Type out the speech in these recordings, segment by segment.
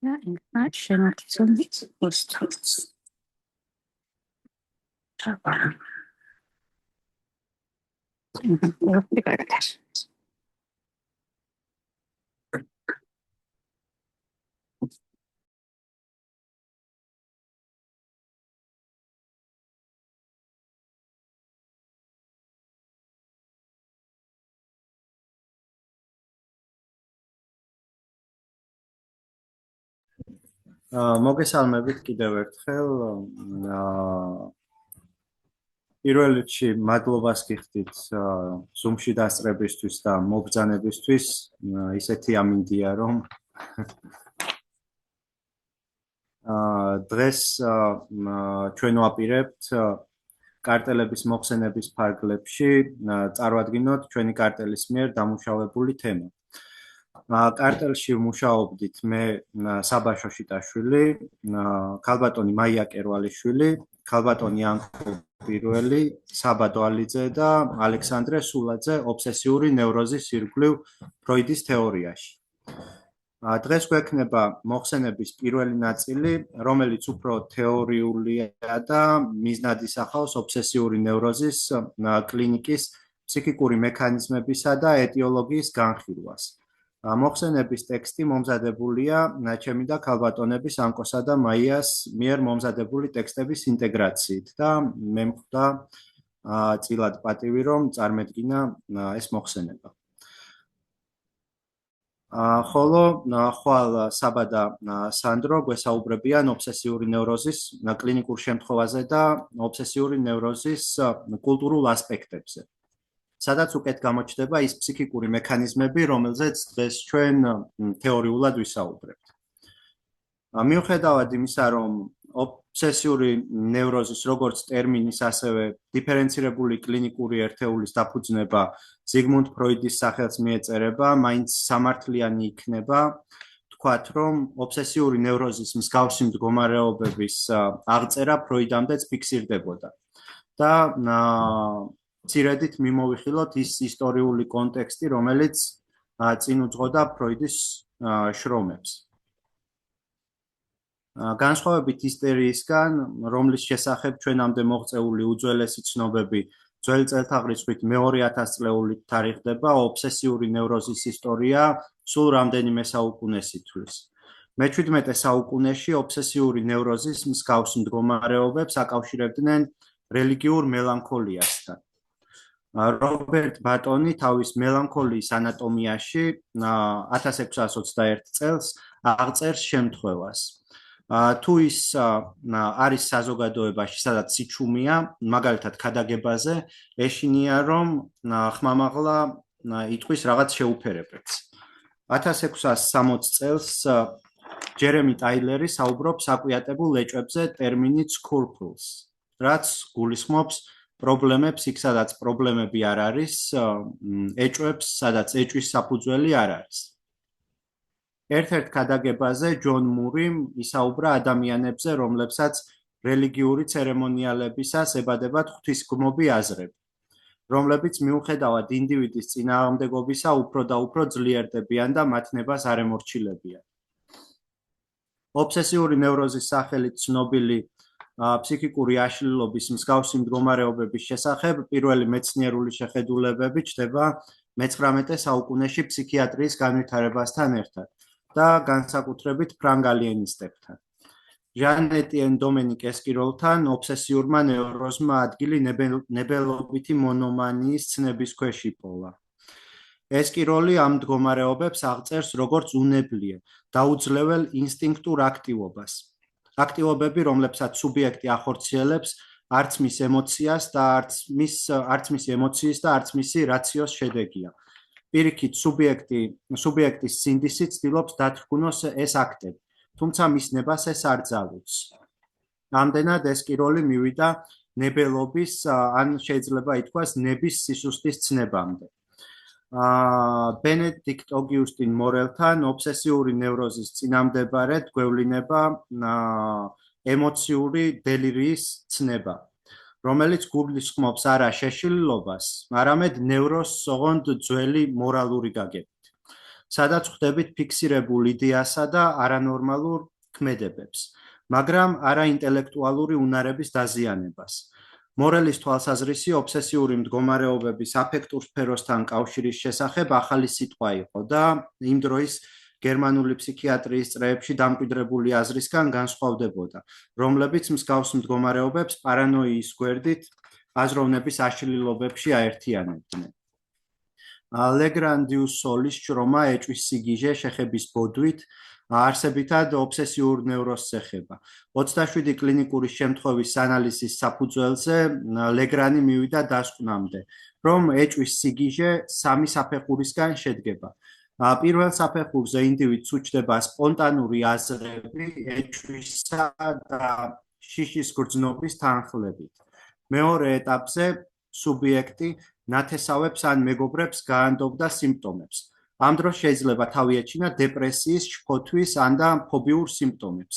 Ja, ingmar შემართიცობით ოსტოს. ჩაბა. მოგესალმებით კიდევ ერთხელ. პირველ რიგში მადლობას გიხდით Zoom-ში დასწრებისთვის და მობრძანებისთვის. ისეთი ამინდია, რომ დღეს ჩვენ ვაპირებთ კარტელების მოხსენების ფარგლებში წარვადგინოთ ჩვენი კარტელის მიერ დამუშავებული თემა. კარტელში ვმუშაობდით მე საბა შოშიტაშვილი, ქალბატონი მაია კერვალიშვილი, ქალბატონი ანკო პირველი, საბა დვალიძე და ალექსანდრე სულაძე ობსესიური ნევროზის ირგვლივ ფროიდის თეორიაში. დღეს გვექნება მოხსენების პირველი ნაწილი, რომელიც უფრო თეორიულია და მიზნად ისახავს ობსესიური ნევროზის კლინიკის ფსიქიკური მექანიზმებისა და ეტიოლოგიის განხილვას. მოხსენების ტექსტი მომზადებულია ჩემი და ქალბატონების ანკოსა და მაიას მიერ მომზადებული ტექსტების ინტეგრაციით და მე მხვდა წილად პატივი, რომ წარმედგინა ეს მოხსენება. ხოლო ხვალ საბა და სანდრო გვესაუბრებიან ობსესიური ნევროზის კლინიკურ შემთხვევაზე და ობსესიური ნევროზის კულტურულ ასპექტებზე. სადაც უკეთ გამოჩნდება ის ფსიქიკური მექანიზმები, რომელზეც დღეს ჩვენ თეორიულად ვისაუბრებთ. მიუხედავად იმისა, რომ ობსესიური ნევროზის როგორც ტერმინის, ასევე დიფერენცირებული კლინიკური ერთეულის დაფუძნება ზიგმუნდ ფროიდის სახელს მიეწერება, მაინც სამართლიანი იქნება თქვათ, რომ ობსესიური ნევროზის მსგავსი მდგომარეობების აღწერა ფროიდამდეც ფიქსირდებოდა. და ცირედით მიმოვიხილოთ ის ისტორიული კონტექსტი, რომელიც წინ უძღოდა ფროიდის შრომებს. განსხვავებით ისტორიისგან, რომლის შესახებ ჩვენამდე მოღწეული უძველესი ცნობები ძველი წელთაღრიცხვით მეორე 1000 წლეულით თარიღდება, ობსესიური ნევროზის ისტორია სულ რამდენიმე საუკუნეს ითვლის. მე-17 საუკუნეში ობსესიური ნევროზის მსგავს მდგომარეობებს აკავშირებდნენ რელიგიურ მელანქოლიასთან. რობერტ ბატონი თავის მელანქოლიის ანატომიაში 1621 წელს აღწერს შემთხვევას. თუ ის არის საზოგადოებაში, სადაც სიჩუმეა, მაგალითად ქადაგებაზე, ეშინია, რომ ხმამაღლა იტყვის რაღაც შეუფერებებს. 1660 წელს ჯერემი ტაილერი საუბრობს აკვიატებულ ეჭვებზე ტერმინით scruples, რაც გულისხმობს პრობლემებს იქ, სადაც პრობლემები არ არის, ეჭვებს, სადაც ეჭვის საფუძველი არ არის. ერთ-ერთ ქადაგებაზე ჯონ მურიმ ისაუბრა ადამიანებზე, რომლებსაც რელიგიური ცერემონიალებისას ებადებათ ღვთისმგბობი აზრები, რომლებიც მიუხედავად ინდივიდის წინააღმდეგობისა უფრო და უფრო ძლიერდებიან და მათ ნებას არ ემორჩილებიან. ობსესიური ნევროზის სახელით ცნობილი ფსიქიკური აშლილობის მსგავსი მდგომარეობების შესახებ პირველი მეცნიერული შეხედულებები ჩნდება მე-19 საუკუნეში ფსიქიატრიის განვითარებასთან ერთად და განსაკუთრებით ფრანგალიანისტებთან. ჟან-ეტიენ დომენიკ ესკიროლთან ობსესიურმა ნევროზმა ადგილი ნებელობითი მონომანიის ცნების ქვეშ იპოვა. ესკიროლი ამ მდგომარეობებს აღწერს როგორც უნებლიე, დაუძლებელ ინსტინქტურ აქტივობას. აქტივობები, რომლებსაც სუბიექტი ახორციელებს არც მის ემოციას და არც მისი ემოციის და არც მისი რაციოს შედეგია. პირიქით, სუბიექტის სინდისი ცდილობს დათრგუნოს ეს აქტები, თუმცა მის ნებას ეს არ ძალუძს. ამდენად ესკიროლი მივიდა ნებელობის, ან შეიძლება ითქვას ნების სისუსტის ცნებამდე. ბენედიქტ ოგიუსტინ მორელთან ობსესიური ნევროზის წინამდებარედ გვევლინება ემოციური დელირიის ცნება, რომელიც გულისხმობს არა შეშლილობას, არამედ ნევროზს ოღონდ ძველი მორალური გაგებით. სადაც ხვდებით ფიქსირებულ იდეასა და არანორმალურ ქმედებებს, მაგრამ არა ინტელექტუალური უნარების დაზიანებას. მორელის თვალსაზრისი ობსესიური მდგომარეობების აფექტურ სფეროსთან კავშირის შესახებ ახალი სიტყვა იყო და იმ დროის გერმანული ფსიქიატრიის წრეებში დამკვიდრებული აზრისგან განსხვავდებოდა, რომლებიც მსგავს მდგომარეობებს პარანოიის გვერდით აზროვნების აშლილობებში აერთიანებდნენ. ლეგრანდიუს სოლის შრომა ეჭვის სიგიჟე შეხების ბოდვით არსებითად ობსესიურ ნევროზს ეხება. 27 კლინიკური შემთხვევის ანალიზის საფუძველზე ლეგრანი მივიდა დასკვნამდე, რომ ეჭვის სიგიჟე 3 საფეხურისგან შედგება. პირველ საფეხურზე ინდივიდს უჩნდება სპონტანური აზრები ეჭვისა და შიშის გრძნობის თანხლებით. მეორე ეტაპზე სუბიექტი ნათესავებს ან მეგობრებს გაანდობდა სიმპტომებს. ამ დროს შეიძლება თავი ეჩინა დეპრესიის, შფოთვის ან და ფობიურ სიმპტომებს.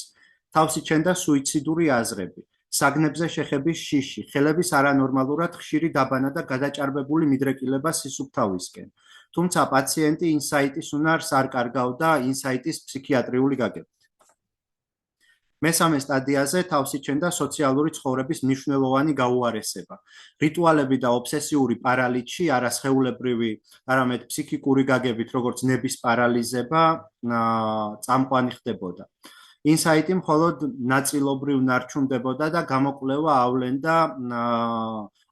თავს იჩენდა სუიციდური აზრები, საგნებზე შეხების შიში, ხელების არანორმალურად ხშირი დაბანა და გადაჭარბებული მიდრეკილება სისუფთავისკენ. თუმცა პაციენტი ინსაიტის უნარს არ კარგავდა ინსაიტის ფსიქიატრიული გაგებით. მესამე სტადიაზე თავს იჩენდა სოციალური ცხოვრების მნიშვნელოვანი გაუარესება. რიტუალები და ობსესიური პარალიჩი არა სხეულებრივი, არამედ ფსიქიკური გაგებით, როგორც ნების პარალიზება, წამყვანი ხდებოდა. ინსაიტი მხოლოდ ნაწილობრივ ნარჩუნდებოდა და გამოკვლევა ავლენდა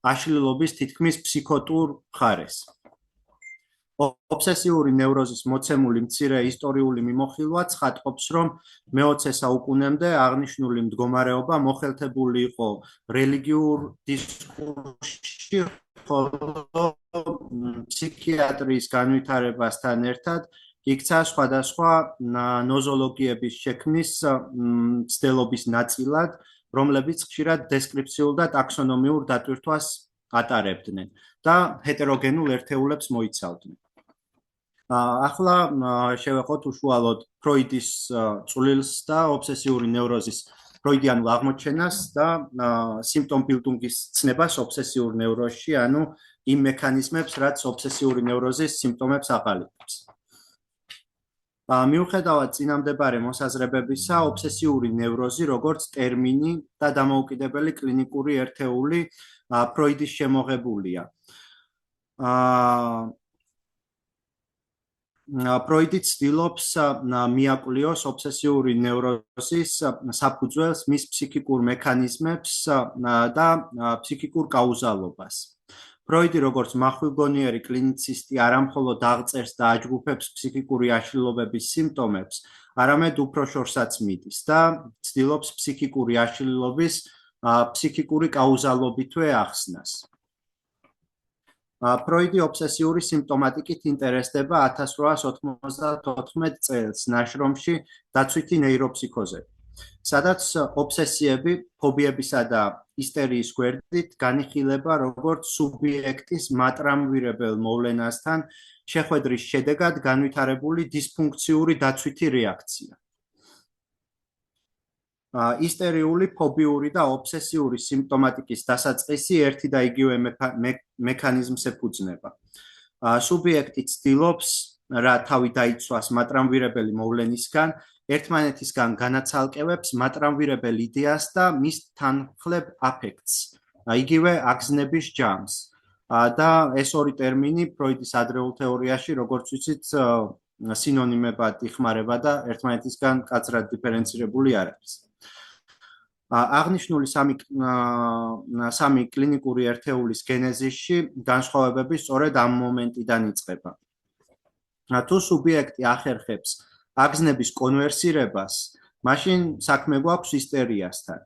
აშლილობის თითქმის ფსიქოტურ მხარეს. ობსესიური ნევროზის მოცემული მცირე ისტორიული მიმოხილვა ცხადყოფს, რომ მე-20 საუკუნემდე აღნიშნული მდგომარეობა მოხელთებული იყო რელიგიურ დისკურსში, ხოლო ფსიქიატრიის განვითარებასთან ერთად იქცა სხვადასხვა ნოზოლოგიების შექმნის მცდელობის ნაწილად, რომლებიც ხშირად დესკრიფციულ და ტაქსონომიურ დატვირთვას ატარებდნენ და ჰეტეროგენულ ერთეულებს მოიცავდნენ. ახლა შევეყოთ უშუალოდ ფროიდის წვლილს და ობსესიური ნევროზის ფროიდიანულ აღმოჩენას და სიმპტომ-ბილდინგის ცნებას ობსესიურ ნევროზში, ანუ იმ მექანიზმებს, რაც ობსესიური ნევროზის სიმპტომებს აყალიბებს. მიუხედავად წინამდებარე მოსაზრებებისა, ობსესიური ნევროზი, როგორც ტერმინი და დამოუკიდებელი კლინიკური ერთეული, ფროიდის შემოღებულია. ფროიდი ცდილობს მიაკვლიოს ობსესიური ნევროზის საფუძველს, მის ფსიქიკურ მექანიზმებს და ფსიქიკურ კაუზალობას. ფროიდი როგორც მახვილგონიერი კლინიცისტი არა მხოლოდ აღწერს და აჯგუფებს ფსიქიკური აშლილობების სიმპტომებს, არამედ უფრო შორსაც მიდის და ცდილობს ფსიქიკური აშლილობის ფსიქიკური კაუზალობითვე ახსნას. ფროიდი ობსესიური სიმპტომატიკით ინტერესდება 1894 წელს ნაშრომში დაცვითი ნეიროფსიქოზები, სადაც ობსესიები, ფობიებისა და ისტერიის გვერდით განიხილება როგორც სუბიექტის მატრამვირებელ მოვლენასთან შეხვედრის შედეგად განვითარებული დისფუნქციური დაცვითი რეაქცია. ისტერიული, ფობიური და ობსესიური სიმპტომატიკის დასაწყისი ერთი და იგივე მექანიზმს ეფუძნება. სუბიექტი ცდილობს, რა თავი დაიცვას მატრამვირებელი მოვლენისგან, ერთმანეთისგან განაცალკევებს მატრამვირებელ იდეას და მის თანხლებ აფექტს, იგივე აგზნების ჯამს. და ეს ორი ტერმინი ფროიდის ადრეულ თეორიაში, როგორც ვიცით, სინონიმებად იხმარება და ერთმანეთისგან კაცრად დიფერენცირებული არ არის. აღნიშნული სამი კლინიკური ერთეულის გენეზისში განსხვავებები სწორედ ამ მომენტიდან იწყება. თუ სუბიექტი ახერხებს აგზნების კონვერსირებას, მაშინ საქმე გვაქვს ისტერიასთან.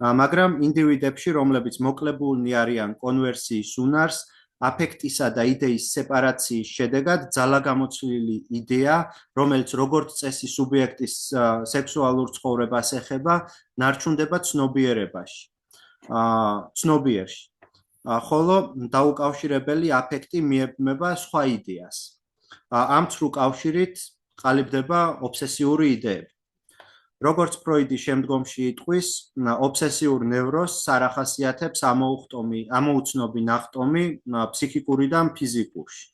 მაგრამ ინდივიდებში, რომლებიც მოკლებულნი არიან კონვერსიის უნარს, აფექტისა და იდეის სეპარაციის შედეგად ძალაგამოცლილი იდეა, რომელიც როგორც წესი სუბიექტის სექსუალურ ცხოვრებას ეხება, ნარჩუნდება ცნობიერში. ხოლო დაუკავშირებელი აფექტი მიებმება სხვა იდეას. ამ ცრუ კავშირით ყალიბდება ობსესიური იდეები. როგორც ფროიდი შემდგომში იტყვის, ობსესიურ ნევროზს არ ახასიათებს ამოუცნობი ნახტომი ფსიქიკურიდან ფიზიკურში.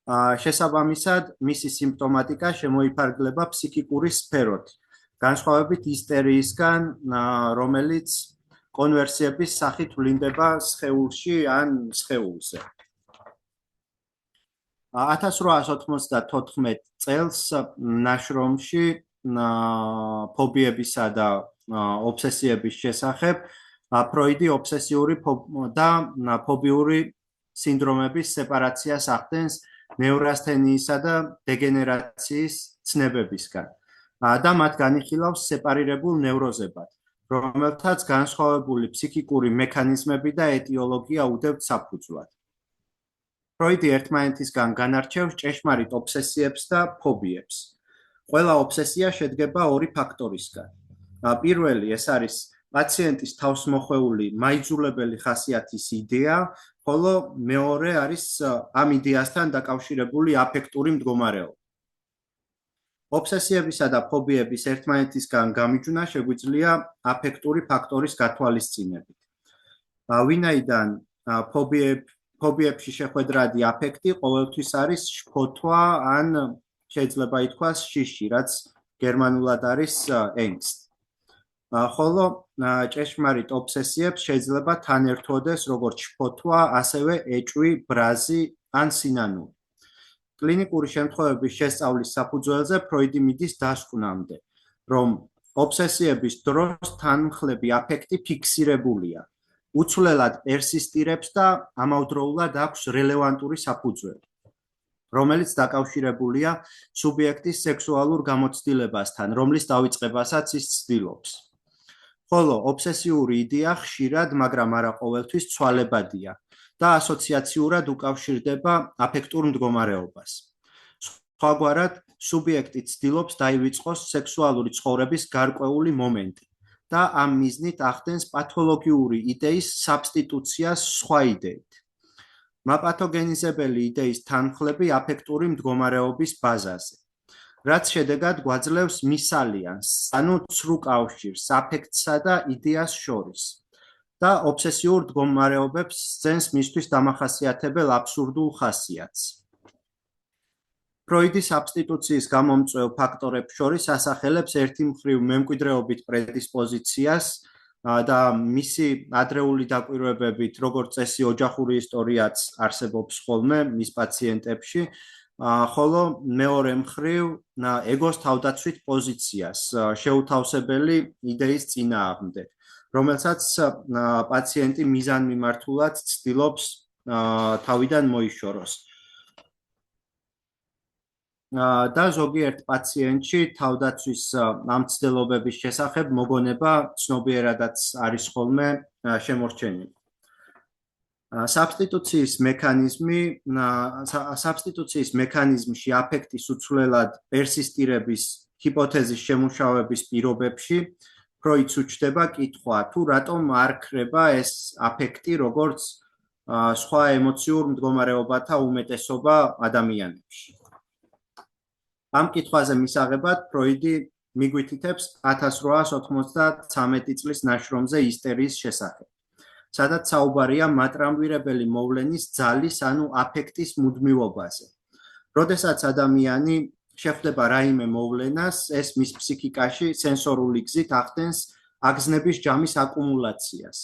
შესაბამისად, მისი სიმპტომატიკა შემოიფარგლება ფსიქიკური სფეროთი, განსხვავებით ისტერიისგან, რომელიც კონვერსიების სახით ვლინდება სხეულში ან სხეულზე. 1894 წელს ნაშრომში ფობიებისა და ობსესიების შესახებ ფროიდი ობსესიური და ფობიური სინდრომების სეპარაციას ახდენს ნევრასთენიისა და დეგენერაციის ცნებებისგან და მათ განიხილავს სეპარირებულ ნევროზებად, რომელთაც განსხვავებული ფსიქიკური მექანიზმები და ეტიოლოგია უდევთ საფუძვლად. ფროიდი ერთმანეთისგან განარჩევს ჭეშმარიტ ობსესიებს და ფობიებს. ყველა ობსესია შედგება ორი ფაქტორისგან. პირველი ეს არის პაციენტის თავსმოხვეული მაიძულებელი ხასიათის იდეა, ხოლო მეორე არის ამ იდეასთან დაკავშირებული აფექტური მდგომარეობა. ობსესიებისა და ფობიების ერთმანეთისგან გამიჯვნა შეგვიძლია აფექტური ფაქტორის გათვალისწინებით. ვინაიდან ფობიებში შეხვედრადი აფექტი ყოველთვის არის შფოთვა ან შეიძლება ითქვას შიში, რაც გერმანულად არის angst. ხოლო ჭეშმარიტ ობსესიებს შეიძლება თან ერთვოდეს როგორც შფოთვა, ასევე ეჭვი, ბრაზი ან სინანული. კლინიკური შემთხვევების შესწავლის საფუძველზე ფროიდი მიდის დასკვნამდე, რომ ობსესიების დროს თანმხლები აფექტი ფიქსირებულია, უცვლელად პერსისტირებს და ამავდროულად აქვს რელევანტური საფუძველი, რომელიც დაკავშირებულია სუბიექტის სექსუალურ გამოცდილებასთან, რომლის დავიწყებასაც ის ცდილობს. ხოლო ობსესიური იდეა ხშირად, მაგრამ არა ყოველთვის ცვალებადია და ასოციაციურად უკავშირდება აფექტურ მდგომარეობას. სხვაგვარად, სუბიექტი ცდილობს დაივიწყოს სექსუალური ცხოვრების გარკვეული მომენტი და ამ მიზნით ახდენს პათოლოგიური იდეის საბსტიტუციას სხვა იდეით. მაპათოგენიზებელი იდეის თანმხლები აფექტური მდგომარეობის ბაზაზე, რაც შედეგად გვაძლევს მისალიანს, ანუ ცრუ კავშირს აფექტსა და იდეას შორის და ობსესიურ მდგომარეობებს სცემს მისთვის დამახასიათებელ აბსურდულ ხასიათს. ფროიდი საბსტიტუციის გამომწვევ ფაქტორებს შორის ასახელებს ერთი მხრივ მემკვიდრეობით პრედისპოზიციას და მისი ადრეული დაკვირვებებით, როგორც წესი, ოჯახური ისტორიაც არსებობს ხოლმე მის პაციენტებში, ხოლო მეორე მხრივ ეგოს თავდაცვით პოზიციას, შეუთავსებელი იდეის წინააღმდეგ, რომელსაც პაციენტი მიზანმიმართულად ცდილობს თავიდან მოიშოროს. და ზოგიერთ პაციენტში თავდაცვის ამ ცდილობების შესახებ მოგონება ცნობიერადაც არის ხოლმე შემორჩენილი. საბსტიტუციის მექანიზმში აფექტის უცვლელად პერსისტირების ჰიპოთეზის შემუშავების პირობებში ფროიდს უჩნდება კითხვა, თუ რატომ არ ქრება ეს აფექტი როგორც სხვა ემოციურ მდგომარეობათა უმეტესობა ადამიანებში. ამ კითხვაზე მისაღებად ფროიდი მიგვითითებს 1893 წლის ნაშრომზე ისტერიის შესახებ, სადაც საუბარია მატრამვირებელი მოვლენის ძალის, ანუ აფექტის მუდმივობაზე. როდესაც ადამიანი შეხვდება რაიმე მოვლენას, ეს მის ფსიქიკაში სენსორული გზით ახდენს აგზნების ჯამის აკუმულაციას,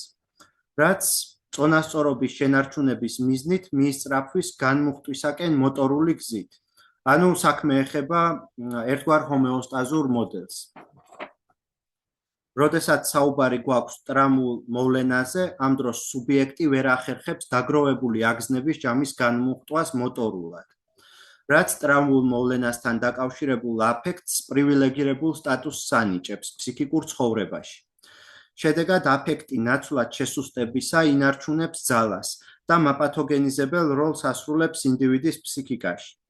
რაც წონასწორობის შენარჩუნების მიზნით მიისწრაფვის განმუხტვისაკენ მოტორული გზით. ანუ საქმე ეხება ერთგვარ ჰომეოსტაზურ მოდელს. როდესაც საუბარი გვაქვს ტრამულ მოვლენაზე, ამ დროს სუბიექტი ვერ ახერხებს დაგროვებული აგზნების ჯამის განმუხტვას მოტორულად, რაც ტრამულ მოვლენასთან დაკავშირებულ აფექტს პრივილეგირებულ სტატუსს ანიჭებს ფსიქიკურ ცხოვრებაში. შედეგად აფექტი ნაცვლად შესუსტებისა ინარჩუნებს ძალას და მაპათოგენიზებელ როლს ასრულებს ინდივიდის ფსიქიკაში.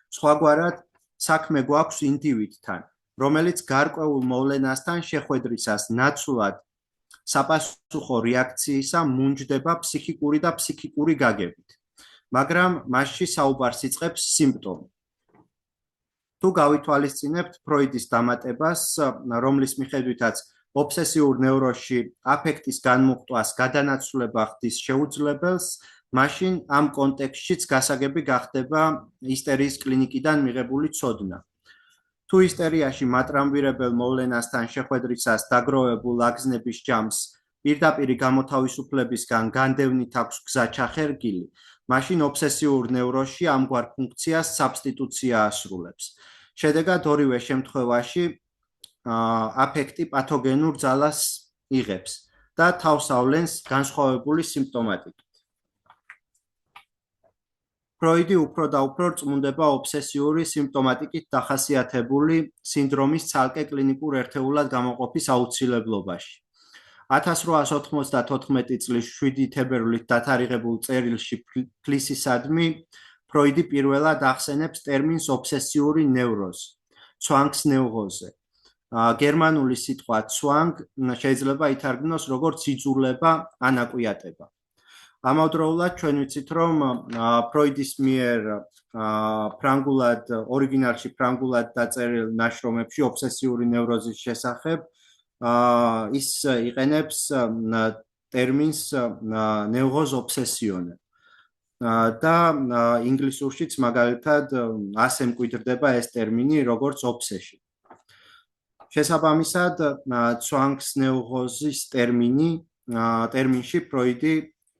სხვაგვარად, საქმე გვაქვს ინდივიდთან, რომელიც გარკვეულ მოვლენასთან შეხვედრისას ნაცვლად საპასუხო რეაქციისა მუნჯდება ფსიქიკური და ფსიქიკური გაგებით, მაგრამ მასში საუბარს იწყებს სიმპტომი. თუ გავითვალისწინებთ ფროიდის დამატებას, რომლის მიხედვითაც ობსესიურ ნევროზში აფექტის განმუხტვას გადანაცვლება ხდის შეუძლებელს მაშინ ამ კონტექსტშიც გასაგები გახდება ისტერიის კლინიკიდან მიღებული ცოდნა. თუ ისტერიაში მატრამვირებელ მოვლენასთან შეხვედრისას დაგროვებულ აგზნების ჯამს პირდაპირი გამოთავისუფლებისგან განდევნით აქვს გზა ჩახერგილი, მაშინ ობსესიურ ნევროზში ამგვარ ფუნქციას საბსტიტუცია ასრულებს. შედეგად ორივე შემთხვევაში აფექტი პათოგენურ ძალას იღებს და თავს ავლენს განსხვავებული სიმპტომატიკით. ფროიდი უფრო და უფრო რწმუნდება ობსესიური სიმპტომატიკით დახასიათებული სინდრომის ცალკე კლინიკურ ერთეულად გამოყოფის აუცილებლობაში. 1894 წლის 7 თებერვლით დათარიღებულ წერილში ფლისისადმი ფროიდი პირველად ახსენებს ტერმინს ობსესიური ნევროზი, ცვანგსნეუღოზე. გერმანული სიტყვა ცვანგ შეიძლება ითარგმნოს როგორც იძულება ან აკვიატება. ამავდროულად ჩვენ ვიცით, რომ ფროიდის მიერ ორიგინალში ფრანგულად დაწერილ ნაშრომებში ობსესიური ნევროზის შესახებ ის იყენებს ტერმინს ნეუღოზ ობსესიონე. და ინგლისურშიც მაგალითად ასე მკვიდრდება ეს ტერმინი როგორც obsession. შესაბამისად, ცვანგსნეუღოზის ტერმინში ფროიდი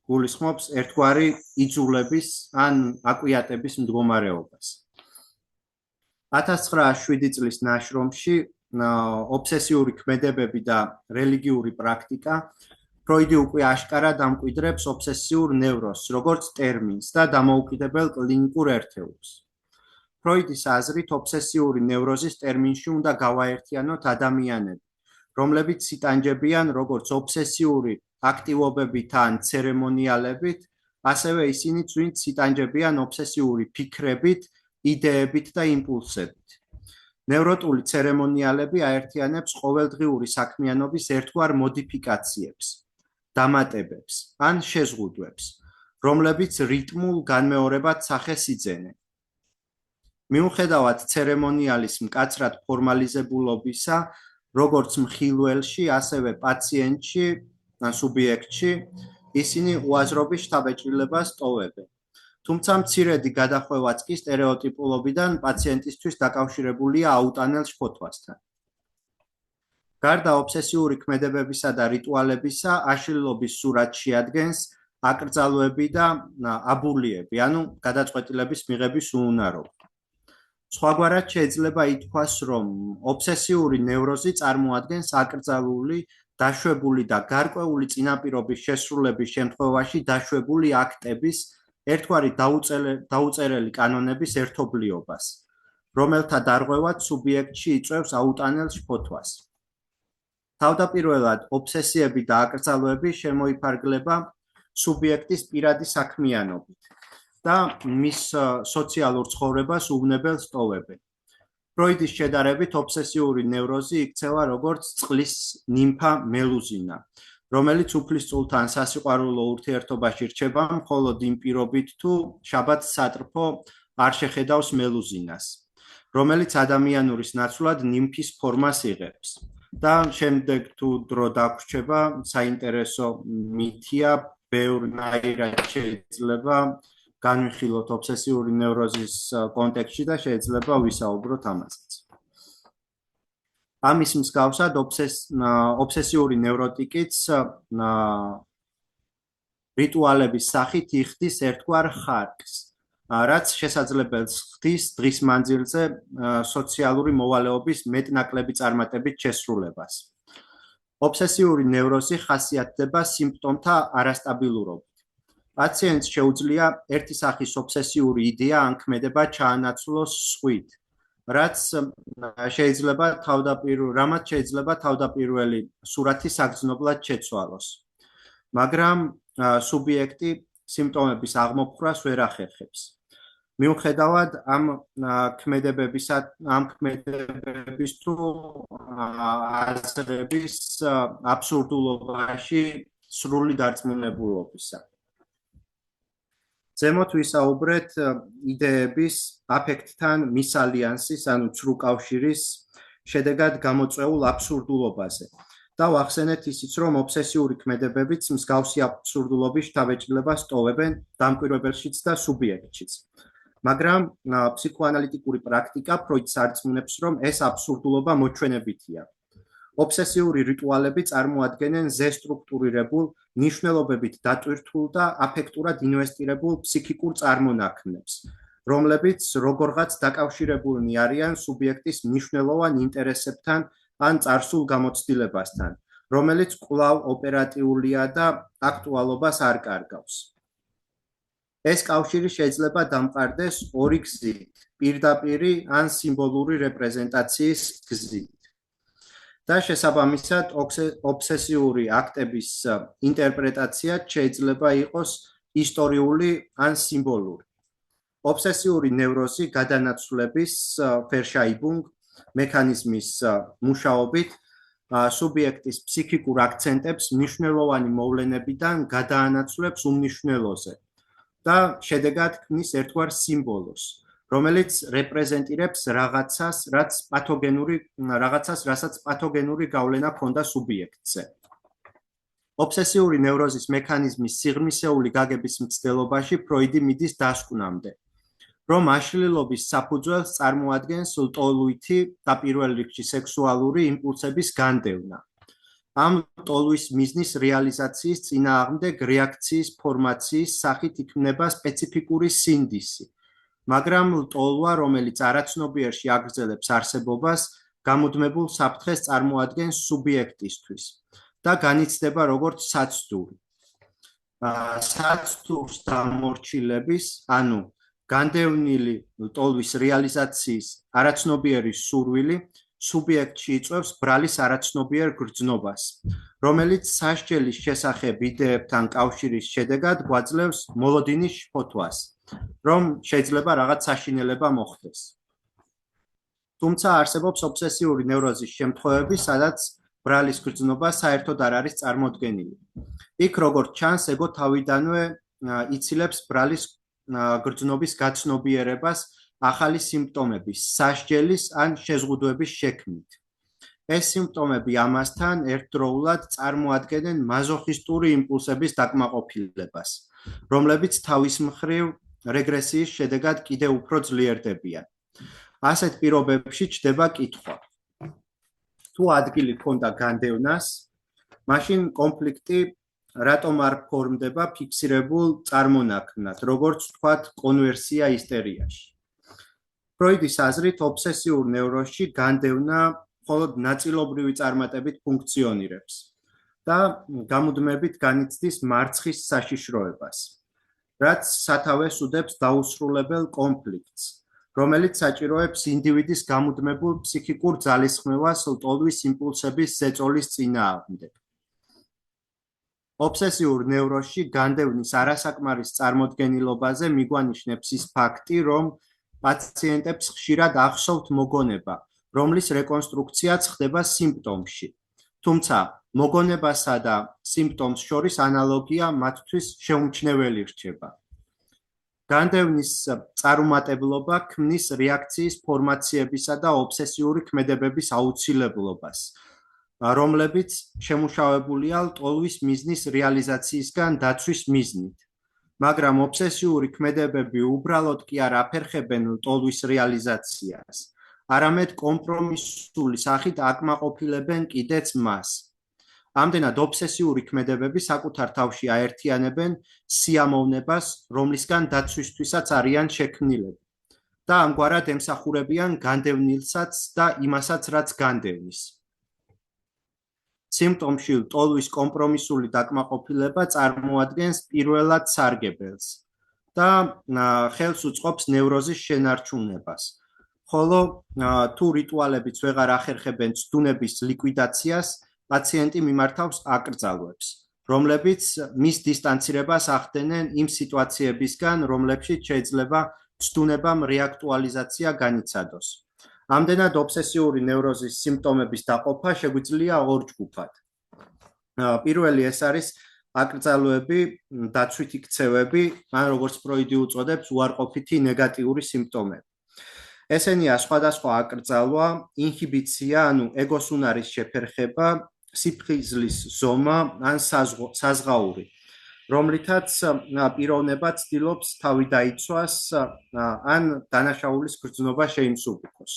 გულისხმობს ერთგვარი იძულების ან აკვიატების მდგომარეობას. 1907 წლის ნაშრომში ობსესიური ქმედებები და რელიგიური პრაქტიკა ფროიდი უკვე აშკარად ამკვიდრებს ობსესიურ ნევროზს როგორც ტერმინს და დამოუკიდებელ კლინიკურ ერთეულს. ფროიდის აზრით ობსესიური ნევროზის ტერმინში უნდა გავაერთიანოთ ადამიანები, რომლებიც იტანჯებიან როგორც ობსესიური აქტივობებით ან ცერემონიალებით, ასევე ისინიც, ვინც იტანჯებიან ობსესიური ფიქრებით, იდეებით და იმპულსებით. ნევროტული ცერემონიალები აერთიანებს ყოველდღიური საქმიანობის ერთგვარ მოდიფიკაციებს, დამატებებს ან შეზღუდვებს, რომლებიც რიტმულ განმეორებად სახეს იძენენ. მიუხედავად ცერემონიალის მკაცრად ფორმალიზებულობისა, როგორც მხილველში, ასევე პაციენტში ან სუბიექტში, ისინი უაზრობის შთაბეჭდილებას ტოვებენ. თუმცა მცირედი გადახვევაც კი სტერეოტიპულობიდან პაციენტისთვის დაკავშირებულია აუტანელ შფოთვასთან. გარდა ობსესიური ქმედებებისა და რიტუალებისა, აშლილობის სურათს შეადგენს აკრძალვები და აბულიები, ანუ გადაწყვეტილების მიღების უუნარობა. სხვაგვარად შეიძლება ითქვას, რომ ობსესიური ნევროზი წარმოადგენს აკრძალული, დაშვებული და გარკვეული წინაპირობის შესრულების შემთხვევაში დაშვებული აქტების ერთგვარი დაუწერელი კანონების ერთობლიობას, რომელთა დარღვევაც სუბიექტში იწვევს აუტანელ შფოთვას. თავდაპირველად ობსესიები და აკრძალვები შემოიფარგლება სუბიექტის პირადი საქმიანობით და მის სოციალურ ცხოვრებას უვნებელს ტოვებენ. ფროიდის შედარებით ობსესიური ნევროზი იქცევა როგორც წყლის ნიმფა მელუზინა, რომელიც უფლისწულთან სასიყვარულო ურთიერთობაში რჩება მხოლოდ იმ პირობით, თუ შაბათს სატრფო არ შეხედავს მელუზინას, რომელიც ადამიანურის ნაცვლად ნიმფის ფორმას იღებს. და შემდეგ თუ დრო დაგვრჩება, საინტერესო მითია, ბევრნაირად შეიძლება განვიხილოთ ობსესიური ნევროზის კონტექსტში და შეიძლება ვისაუბროთ ამაზეც. ამის მსგავსად ობსესიური ნევროტიკიც რიტუალების სახით იხდის ერთგვარ ხარკს, რაც შესაძლებელს ხდის დღის მანძილზე სოციალური მოვალეობის მეტნაკლები წარმატებით შესრულებას. ობსესიური ნევროზი ხასიათდება სიმპტომთა არასტაბილურობით. პაციენტს შეუძლია ერთი სახის ობსესიური იდეა ან ქმედება ჩაანაცვლოს სხვით, რამაც შეიძლება თავდაპირველი სურათი საგრძნობლად შეცვალოს. მაგრამ სუბიექტი სიმპტომების აღმოფხვრას ვერ ახერხებს. მიუხედავად ამ ქმედებების თუ აზრების აბსურდულობაში სრული დარწმუნებულობისა. ზემოთ ვისაუბრეთ იდეების აფექტთან მისალიანსის, ანუ ცრუ კავშირის შედეგად გამოწვეულ აბსურდულობაზე და ვახსენეთ ისიც, რომ ობსესიური ქმედებებიც მსგავსი აბსურდულობის შთაბეჭდილებას ტოვებენ დამკვირვებელშიც და სუბიექტშიც. მაგრამ ფსიქოანალიტიკური პრაქტიკა ფროიდს არწმუნებს, რომ ეს აბსურდულობა მოჩვენებითია. ობსესიური რიტუალები წარმოადგენენ ზესტრუქტურირებულ, მნიშვნელობებით დატვირთულ და აფექტურად ინვესტირებულ ფსიქიკურ წარმონაქმნებს, რომლებიც როგორღაც დაკავშირებულნი არიან სუბიექტის მნიშვნელოვან ინტერესებთან ან წარსულ გამოცდილებასთან, რომელიც კვლავ ოპერატიულია და აქტუალობას არ კარგავს. ეს კავშირი შეიძლება დამყარდეს ორი გზით, პირდაპირი ან სიმბოლური რეპრეზენტაციის გზით. და შესაბამისად ობსესიური აქტების ინტერპრეტაცია შეიძლება იყოს ისტორიული ან სიმბოლური. ობსესიური ნევროზი გადანაცვლების Verschiebung მექანიზმის მუშაობით სუბიექტის ფსიქიკურ აქცენტებს მნიშვნელოვანი მოვლენებიდან გადაანაცვლებს უმნიშვნელოზე და შედეგად ქმნის ერთგვარ სიმბოლოს, რომელიც რეპრეზენტირებს რაღაცას, რასაც პათოგენური გავლენა ჰქონდა სუბიექტზე. ობსესიური ნევროზის მექანიზმის სიღრმისეული გაგების მცდელობაში ფროიდი მიდის დასკვნამდე, რომ აშლილობის საფუძველს წარმოადგენს ლტოლვითი და პირველ რიგში სექსუალური იმპულსების განდევნა. ამ ლტოლვის მიზნის რეალიზაციის წინააღმდეგ რეაქციის ფორმაციის სახით იქმნება სპეციფიკური სინდისი, მაგრამ ლტოლვა, რომელიც არაცნობიერში აგრძელებს არსებობას, გამუდმებულ საფრთხეს წარმოადგენს სუბიექტისთვის და განიცდება როგორც საცდური. საცდურს დამორჩილების, ანუ განდევნილი ლტოლვის რეალიზაციის არაცნობიერი სურვილი სუბიექტში იწვევს ბრალის არაცნობიერ გრძნობას, რომელიც სასჯელის შესახებ იდეებთან კავშირის შედეგად გვაძლევს მოლოდინის შფოთვას, რომ შეიძლება რაღაც საშინელება მოხდეს. თუმცა არსებობს ობსესიური ნევროზის შემთხვევები, სადაც ბრალის გრძნობა საერთოდ არ არის წარმოდგენილი. იქ როგორც ჩანს, ეგო თავიდანვე იცილებს ბრალის გრძნობის გაცნობიერებას ახალი სიმპტომების, სასჯელის ან შეზღუდვების შექმნით. ეს სიმპტომები ამასთან ერთდროულად წარმოადგენენ მაზოხისტური იმპულსების დაკმაყოფილებას, რომლებიც თავის მხრივ რეგრესიის შედეგად კიდევ უფრო ძლიერდებიან. ასეთ პირობებში ჩდება კითხვა. თუ ადგილი ჰქონდა განდევნას, მაშინ კონფლიქტი რატომ არ ფორმდება ფიქსირებულ წარმონაქმნად, როგორც ვთქვათ, კონვერსია ისტერიაში. ფროიდის აზრით, ობსესიურ ნევროზში განდევნა მხოლოდ ნაწილობრივი წარმატებით ფუნქციონირებს და გამუდმებით განიცდის მარცხის საშიშროებას, რაც სათავეს უდებს დაუსრულებელ კონფლიქტს, რომელიც საჭიროებს ინდივიდის გამუდმებულ ფსიქიკურ ძალისხმევას ლტოლვის იმპულსების ზეწოლის წინააღმდეგ. ობსესიურ ნევროზში განდევნის არასაკმარის წარმოდგენილობაზე მიგვანიშნებს ის ფაქტი, რომ პაციენტებს ხშირად ახსოვთ მოგონება, რომლის რეკონსტრუქციაც ხდება სიმპტომში. თუმცა მოგონებასა და სიმპტომს შორის ანალოგია მათთვის შეუმჩნეველი რჩება. განდევნის წარუმატებლობა ქმნის რეაქციის ფორმაციებისა და ობსესიური ქმედებების აუცილებლობას, რომლებიც შემუშავებულია ლტოლვის მიზნის რეალიზაციისგან დაცვის მიზნით. მაგრამ ობსესიური ქმედებები უბრალოდ კი არ აფერხებენ ლტოლვის რეალიზაციას, არამედ კომპრომისული სახით აკმაყოფილებენ კიდეც მას. ამდენად ობსესიური ქმედებები საკუთარ თავში აერთიანებენ სიამოვნებას, რომლისგან დაცვისთვისაც არიან შექმნილები და ამგვარად ემსახურებიან განდევნილსაც და იმასაც, რაც განდევნის. სიმპტომში ლტოლვის კომპრომისული დაკმაყოფილება წარმოადგენს პირველად სარგებელს და ხელს უწყობს ნევროზის შენარჩუნებას. ხოლო თუ რიტუალებიც ვეღარ ახერხებენ ცდუნების ლიკვიდაციას, პაციენტი მიმართავს აკრძალვებს, რომლებიც მის დისტანცირებას ახდენენ იმ სიტუაციებისგან, რომლებშიც შეიძლება ცდუნებამ რეაქტუალიზაცია განიცადოს. ამდენად ობსესიური ნევროზის სიმპტომების დაყოფა შეგვიძლია ორ ჯგუფად. პირველი ეს არის აკრძალვები, დაცვითი ქცევები, ან როგორც ფროიდი უწოდებს, უარყოფითი ნეგატიური სიმპტომები. ესენია სხვადასხვა აკრძალვა, ინჰიბიცია, ანუ ეგოს უნარის შეფერხება, სიფხიზლის ზომა ან საზღაური, რომლითაც პიროვნება ცდილობს თავი დაიცვას ან დანაშაულის გრძნობა შეიმსუბუქოს.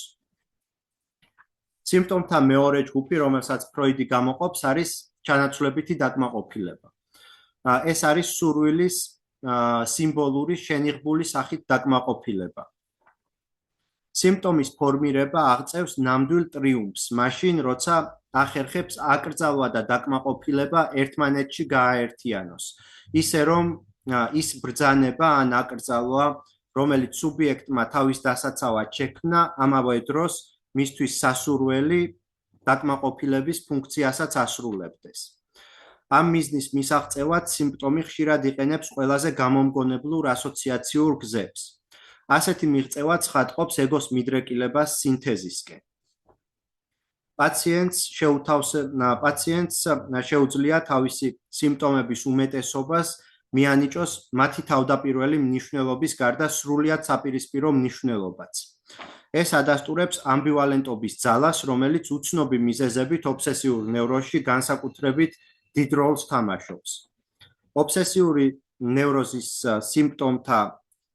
სიმპტომთა მეორე ჯგუფი, რომელსაც ფროიდი გამოყოფს, არის ჩანაცვლებითი დაკმაყოფილება. ეს არის სურვილის სიმბოლური შენიღბული სახით დაკმაყოფილება. სიმპტომის ფორმირება აღწევს ნამდვილ ტრიუმფს, მაშინ, როცა ახერხებს აკრძალვა და დაკმაყოფილება ერთმანეთში გააერთიანოს. ისე რომ ის ბრძანება ან აკრძალვა, რომელიც სუბიექტმა თავის დასაცავად შექმნა, ამავე დროს მისთვის სასურველი დაკმაყოფილების ფუნქციასაც ასრულებდეს. ამ მიზნის მისაღწევად სიმპტომი ხშირად იყენებს ყველაზე გამომგონებლურ ასოციაციურ გზებს. ასეთი მიღწევა ცხადყოფს ეგოს მიდრეკილებას სინთეზისკენ. პაციენტს შეუძლია თავისი სიმპტომების უმეტესობას მიანიჭოს მათი თავდაპირველი მნიშვნელობის გარდა სრულიად საპირისპირო მნიშვნელობაც. ეს ადასტურებს ამბივალენტობის ძალას, რომელიც უცნობი მიზეზებით ობსესიურ ნევროზში განსაკუთრებით დიდ როლს თამაშობს. ობსესიური ნევროზის სიმპტომთა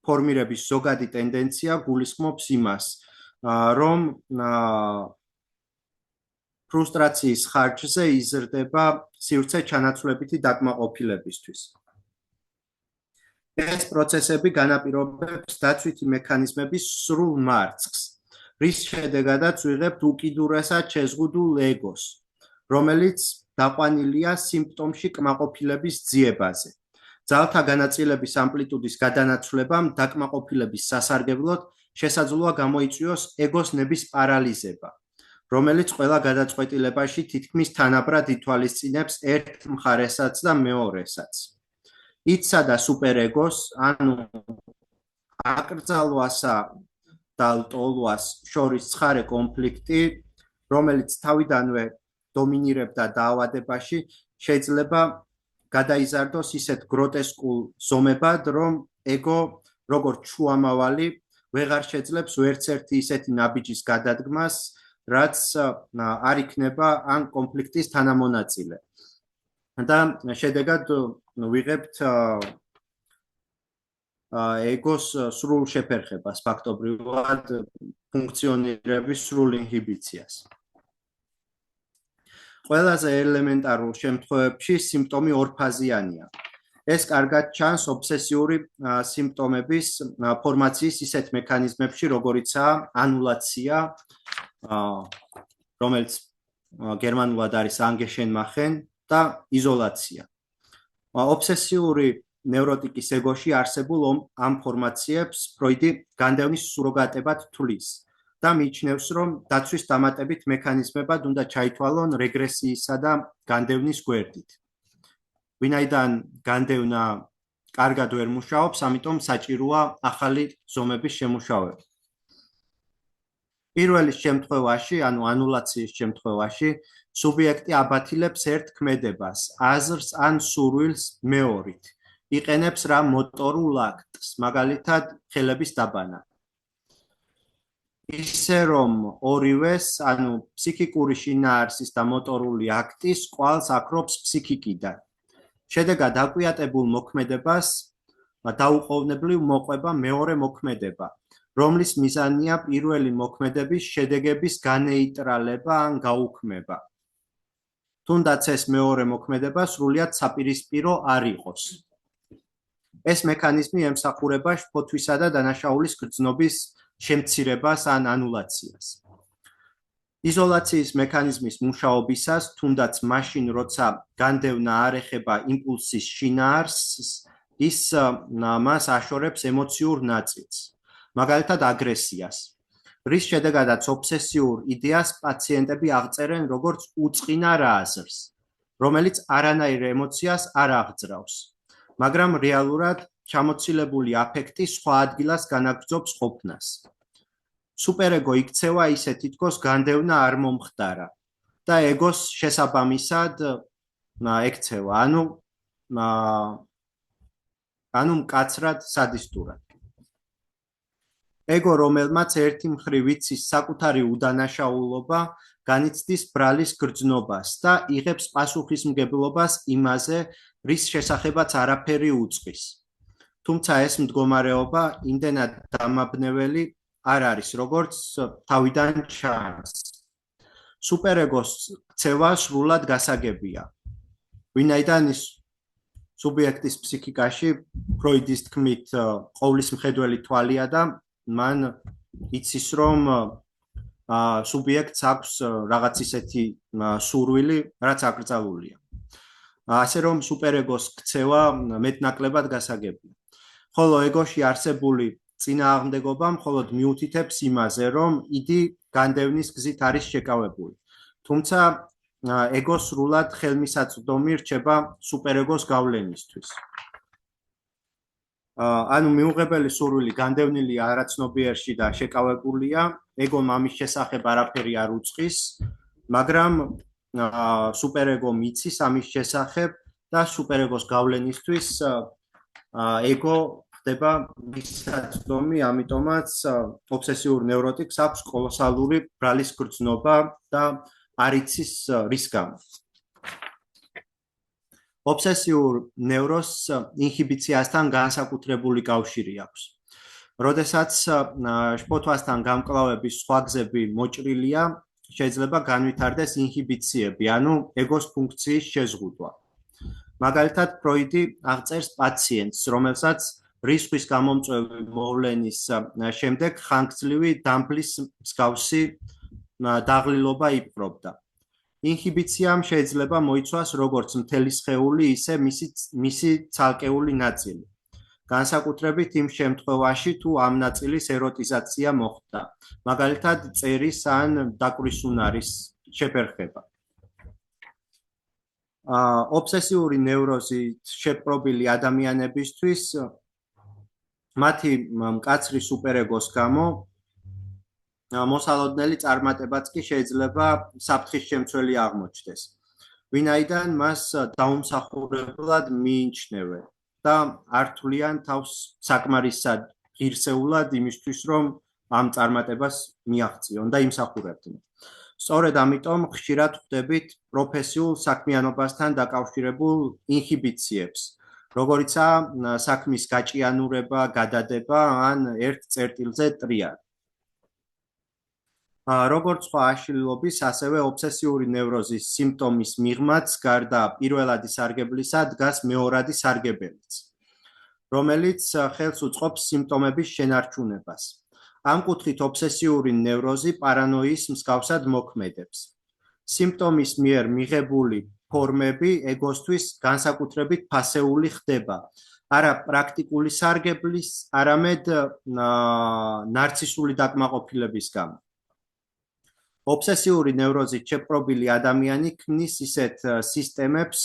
ფორმირების ზოგადი ტენდენცია გულისხმობს იმას, რომ ფრუსტრაციის ხარჯზე იზრდება სივრცე ჩანაცვლებითი დაკმაყოფილებისთვის. ეს პროცესები განაპირობებს დაცვითი მექანიზმების სრულ მარცხს, რის შედეგადაც ვიღებთ უკიდურესად შეზღუდულ ეგოს, რომელიც დაყვანილია სიმპტომში კმაყოფილების ძიებაზე. ძალთა განაწილების ამპლიტუდის გადანაცვლებამ დაკმაყოფილების სასარგებლოდ შესაძლოა გამოიწვიოს ეგოს ნების პარალიზება, რომელიც ყველა გადაწყვეტილებაში თითქმის თანაბრად ითვალისწინებს ერთ მხარესაც და მეორესაც. იცსა და სუპერეგოს, ანუ აკრძალვასა და ლტოლვას შორის ცხარე კონფლიქტი, რომელიც თავიდანვე დომინირებდა დაავადებაში, შეიძლება გადაიზარდოს ისეთ გროტესკულ ზომებად, რომ ეგო, როგორც შუამავალი, ვეღარ შეძლებს ვერცერთი ისეთი ნაბიჯის გადადგმას, რაც არ იქნება ამ კონფლიქტის თანამონაწილე. და შედეგად ვიღებთ ეგოს სრულ შეფერხებას, ფაქტობრივად ფუნქციონირების სრულ ინჰიბიციას. ყველაზე ელემენტარულ შემთხვევებში სიმპტომი ორფაზიანია. ეს კარგად ჩანს ობსესიური სიმპტომების ფორმაციის ისეთ მექანიზმებში, როგორიცაა ანულაცია, რომელიც გერმანულად არის Angeschenmachen და იზოლაცია. ობსესიური ნევროტიკის ეგოში არსებულ ამ ფორმაციებს ფროიდი განდევნის სუროგატებად თვლის და მიიჩნევს, რომ დაცვის დამატებით მექანიზმებად უნდა ჩაითვალონ რეგრესიისა და განდევნის გვერდით. ვინაიდან განდევნა კარგად ვერ მუშაობს, ამიტომ საჭიროა ახალი ზომების შემუშავება. პირველი შემთხვევაში, ანუ ანულაციის შემთხვევაში, სუბიექტი აბათილებს ერთ ქმედებას, აზრს ან სურვილს მეორით. იყენებს რა მოტორულ აქტს, მაგალითად, ხელების დაბანა. ისე რომ ორივეს, ანუ ფსიქიკური შინაარსის და მოტორული აქტის კვალს აკრობს ფსიქიკიდან. შედეგად აკვიატებულ მოქმედებას დაუყოვნებლივ მოყვება მეორე მოქმედება, რომლის მიზანია პირველი მოქმედების შედეგების განეიტრალება ან გაუქმება. თუნდაც ეს მეორე მოქმედება სრულიად საპირისპირო არ იყოს. ეს მექანიზმი ემსახურება შფოთვისა და დანაშაულის გრძნობის შემცირებას ან ანულაციას. იზოლაციის მექანიზმის მუშაობისას, თუნდაც მაშინ, როცა განდევნა არ ეხება იმპულსის შინაარსს, ის მას აშორებს ემოციურ ნაწილს, მაგალითად აგრესიას, რის შედეგადაც ობსესიურ იდეას პაციენტები აღწერენ როგორც უწყინა აზრს, რომელიც არანაირ ემოციას არ აღძრავს, მაგრამ რეალურად ჩამოცილებული აფექტი სხვა ადგილას განაგრძობს ყოფნას. სუპერეგო იქცევა ისე თითქოს განდევნა არ მომხდარა და ეგოს შესაბამისად ექცევა, ანუ მკაცრად სადისტურად. ეგო, რომელმაც ერთი მხრივ იცის საკუთარი უდანაშაულობა, განიცდის ბრალის გრძნობას და იღებს პასუხისმგებლობას იმაზე, რის შესახებაც არაფერი უწყის. თუმცა ეს მდგომარეობა იმდენად დამაბნეველი არ არის, როგორც თავიდან ჩანს. სუპერეგოს ქცევა სრულად გასაგებია. ვინაიდან ის სუბიექტის ფსიქიკაში ფროიდის თქმით ყოვლის მხედველი თვალია და მან იცის რომ სუბიექტს აქვს რაღაც ისეთი სურვილი, რაც აკრძალულია. ასე რომ სუპერეგოს ქცევა მეტნაკლებად გასაგებია. ხოლო ეგოში არსებული წინააღმდეგობა მხოლოდ მიუთითებს იმაზე, რომ იგი განდევნის გზით არის შეკავებული. თუმცა ეგო სრულად ხელმისაწვდომი რჩება სუპერეგოს გავლენისთვის. ანუ მიუღებელი სურვილი განდევნილია არაცნობიერში და შეკავებულია, ეგომ ამის შესახებ არაფერი არ უწყის, მაგრამ სუპერეგო მიცის ამის შესახებ და სუპერეგოს გავლენისთვის ეგო ხდება მისაწვდომი, ამიტომაც ობსესიურ ნევროტიკს აქვს კოლოსალური ბრალის გრძნობა და არ იცის რის გამო. ობსესიურ ნევროზს ინჰიბიციასთან განსაკუთრებული კავშირი აქვს. როდესაც შფოთვასთან გამკლავების სხვა გზები მოჭრილია, შეიძლება განვითარდეს ინჰიბიციები, ანუ ეგოს ფუნქციის შეზღუდვა. მაგალითად, ფროიდი აღწერს პაციენტს, რომელსაც რისხვის გამომწვევი მოვლენის შემდეგ ხანგრძლივი დამბლის მსგავსი დაღლილობა იპყრობდა. ინჰიბიციამ შეიძლება მოიცვას როგორც მთელი სხეული, ისე მისი ცალკეული ნაწილი. განსაკუთრებით იმ შემთხვევაში, თუ ამ ნაწილის ეროტიზაცია მოხდა, მაგალითად, წერის ან დაკვრის უნარის შეფერხება. ობსესიური ნევროზით შეპყრობილი ადამიანებისთვის მათი მკაცრი სუპერეგოს გამო მოსალოდნელი წარმატებაც კი შეიძლება საფრთხის შემცველი აღმოჩნდეს. ვინაიდან მას დაუმსახურებლად მიიჩნევენ და არ თვლიან თავს საკმარისად ღირსეულად იმისთვის, რომ ამ წარმატებას მიაღწიონ და იმსახურებდნენ. სწორედ ამიტომ ხშირად ხვდებით პროფესიულ საქმიანობასთან დაკავშირებულ ინჰიბიციებს, როგორიცაა საქმის გაჭიანურება, გადადება ან ერთ წერტილზე ტრიალი. როგორც სხვა აშლილობის, ასევე ობსესიური ნევროზის სიმპტომის მიღმაც გარდა პირველადი სარგებლისა დგას მეორადი სარგებელიც, რომელიც ხელს უწყობს სიმპტომების შენარჩუნებას. ამ კუთხით ობსესიური ნევროზი პარანოიის მსგავსად მოქმედებს. სიმპტომის მიერ მიღებული ფორმები ეგოსთვის განსაკუთრებით ფასეული ხდება, არა პრაქტიკული სარგებლის, არამედ ნარცისული დაკმაყოფილების გამო. ობსესიური ნევროზით შეპყრობილი ადამიანი ქმნის ისეთ სისტემებს,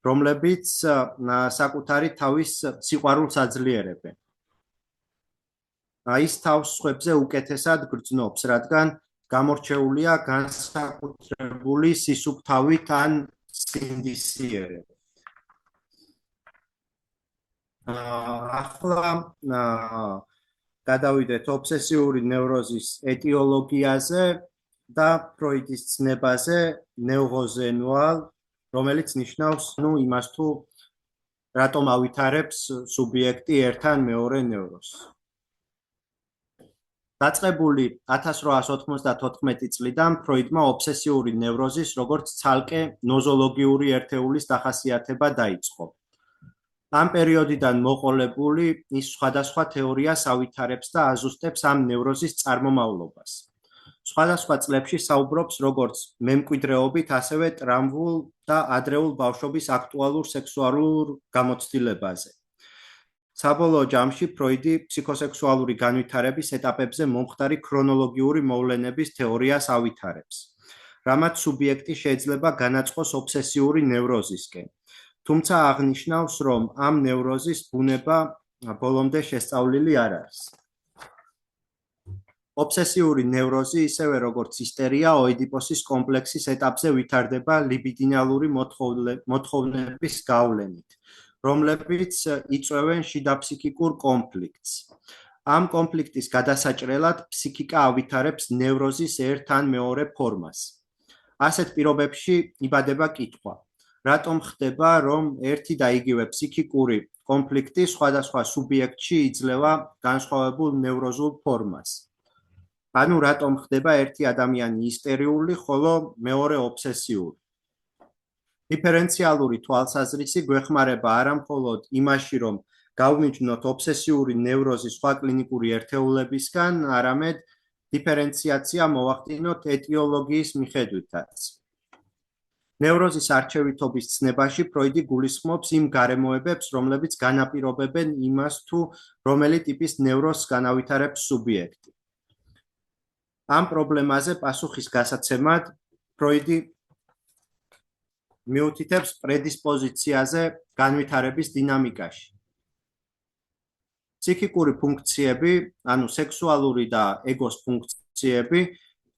რომლებიც საკუთარი თავის სიყვარულს აძლიერებენ. ის თავს სხვებზე უკეთესად გრძნობს, რადგან გამორჩეულია განსაკუთრებული სისუფთავით ან სინდისიერებით. ახლა გადავიდეთ ობსესიური ნევროზის ეტიოლოგიაზე და ფროიდის ცნებაზე ნეუღოზენუალ, რომელიც ნიშნავს იმას თუ რატომ ავითარებს სუბიექტი ერთ ან მეორე ნევროზს. დაწყებული 1894 წლიდან ფროიდმა ობსესიური ნევროზის როგორც ცალკე ნოზოლოგიური ერთეულის დახასიათება დაიწყო. ამ პერიოდიდან მოყოლებული ის სხვადასხვა თეორიას ავითარებს და აზუსტებს ამ ნევროზის წარმომავლობას. სხვადასხვა წლებში საუბრობს როგორც მემკვიდრეობით, ასევე ტრამვულ და ადრეულ ბავშვობის აქტუალურ სექსუალურ გამოცდილებაზე. საბოლოო ჯამში ფროიდი ფსიქოსექსუალური განვითარების ეტაპებზე მომხდარი ქრონოლოგიური მოვლენების თეორიას ავითარებს, რამაც სუბიექტი შეიძლება განაწყოს ობსესიური ნევროზისკენ. თუმცა აღნიშნავს, რომ ამ ნევროზის ბუნება ბოლომდე შესწავლილი არ არის. ობსესიური ნევროზი, ისევე როგორც ისტერია, ოიდიპოსის კომპლექსის ეტაპზე ვითარდება ლიბიდინალური მოთხოვნების გავლენით, რომლებიც იწვევენ შიდა ფსიქიკურ კონფლიქტს. ამ კონფლიქტის გადასაჭრელად ფსიქიკა ავითარებს ნევროზის ერთ ან მეორე ფორმას. ასეთ პირობებში იბადება კითხვა. რატომ ხდება, რომ ერთი და იგივე ფსიქიკური კონფლიქტი სხვადასხვა სუბიექტში იძლევა განსხვავებულ ნევროზულ ფორმას? ანუ რატომ ხდება ერთი ადამიანი ისტერიული, ხოლო მეორე ობსესიური? დიფერენციალური თვალსაზრისი გვეხმარება არა მხოლოდ იმაში, რომ გავმიჯნოთ ობსესიური ნევროზის სხვა კლინიკური ერთეულებისგან, არამედ დიფერენციაცია მოვახდინოთ ეტიოლოგიის მიხედვითაც. ნევროზის არჩევითობის ცნებაში ფროიდი გულისხმობს იმ გარემოებებს, რომლებიც განაპირობებენ იმას, თუ რომელი ტიპის ნევროზს განავითარებს სუბიექტი. ამ პრობლემაზე პასუხის გასაცემად ფროიდი მიუთითებს პრედისპოზიციაზე განვითარების დინამიკაში. ფსიქიკური ფუნქციები, ანუ სექსუალური და ეგოს ფუნქციები,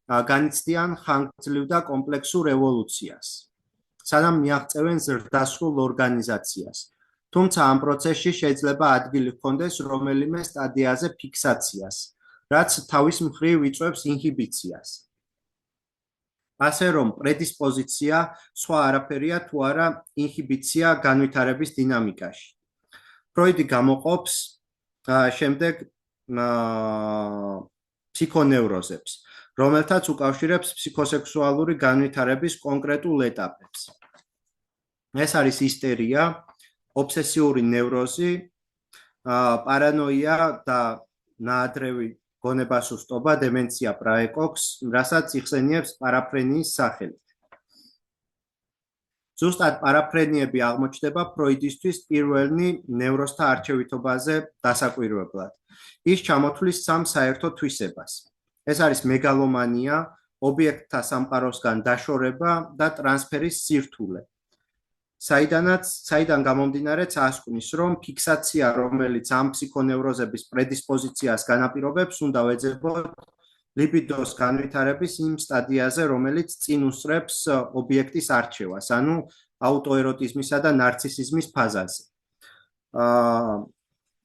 განიცდიან ხანგრძლივ და კომპლექსურ ევოლუციას, სანამ მიაღწევენ ზრდასრულ ორგანიზაციას. თუმცა ამ პროცესში შეიძლება ადგილი ჰქონდეს რომელიმე სტადიაზე ფიქსაციას, რაც თავის მხრივ იწვევს ინჰიბიციას. ასე რომ პრედისპოზიცია სხვა არაფერია თუ არა ინჰიბიცია განვითარების დინამიკაში. ფროიდი გამოყოფს შემდეგ ფსიქონევროზებს, რომელთაც უკავშირებს ფსიქოსექსუალური განვითარების კონკრეტულ ეტაპებს. ეს არის ისტერია, ობსესიური ნევროზი, პარანოია და ნაადრევი გონებასუსტობა, დემენცია პრაეკოქს, რასაც იხსენიებს პარაფრენიის სახელით. ზუსტად პარაფრენიები აღმოჩნდება ფროიდისთვის პირველი ნევროზთა არჩევითობაზე დასაკვირვებლად. ის ჩამოთვლის სამ საერთო თვისებას. ეს არის მეგალომანია, ობიექტთა სამყაროსგან დაშორება და ტრანსფერის სირთულე. საიდან გამომდინარე წასკვნის, რომ ფიქსაცია, რომელიც ამ ფსიქონევროზების პრედისპოზიციას განაპირობებს, უნდა ვეძებოთ ლიბიდოს განვითარების იმ სტადიაზე, რომელიც წინ უსწრებს ობიექტის არჩევას, ანუ აუტოეროტიზმისა და ნარცისიზმის ფაზაზე.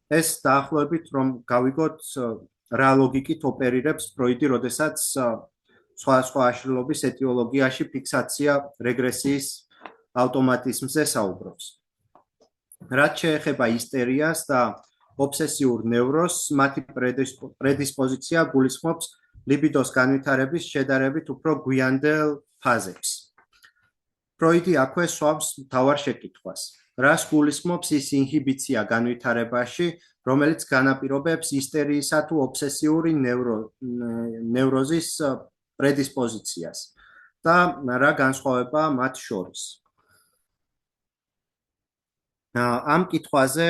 ეს დაახლოებით რომ გავიგოთ რა ლოგიკით ოპერირებს ფროიდი, როდესაც სხვა აშლილობის ეტიოლოგიაში ფიქსაცია რეგრესიის ავტომატიზმზე საუბრობს. რაც შეეხება ისტერიას და ობსესიურ ნევროზს, მათი პრედისპოზიცია გულისხმობს ლიბიდოს განვითარების შედარებით უფრო გვიანდელ ფაზებს. ფროიდი აქვე სვამს მთავარ შეკითხვას. რას გულისხმობს ის ინჰიბიცია განვითარებაში, რომელიც განაპირობებს ისტერიისა თუ ობსესიური ნევროზის პრედისპოზიციას და რა განსხვავებაა მათ შორის? ამ კითხვაზე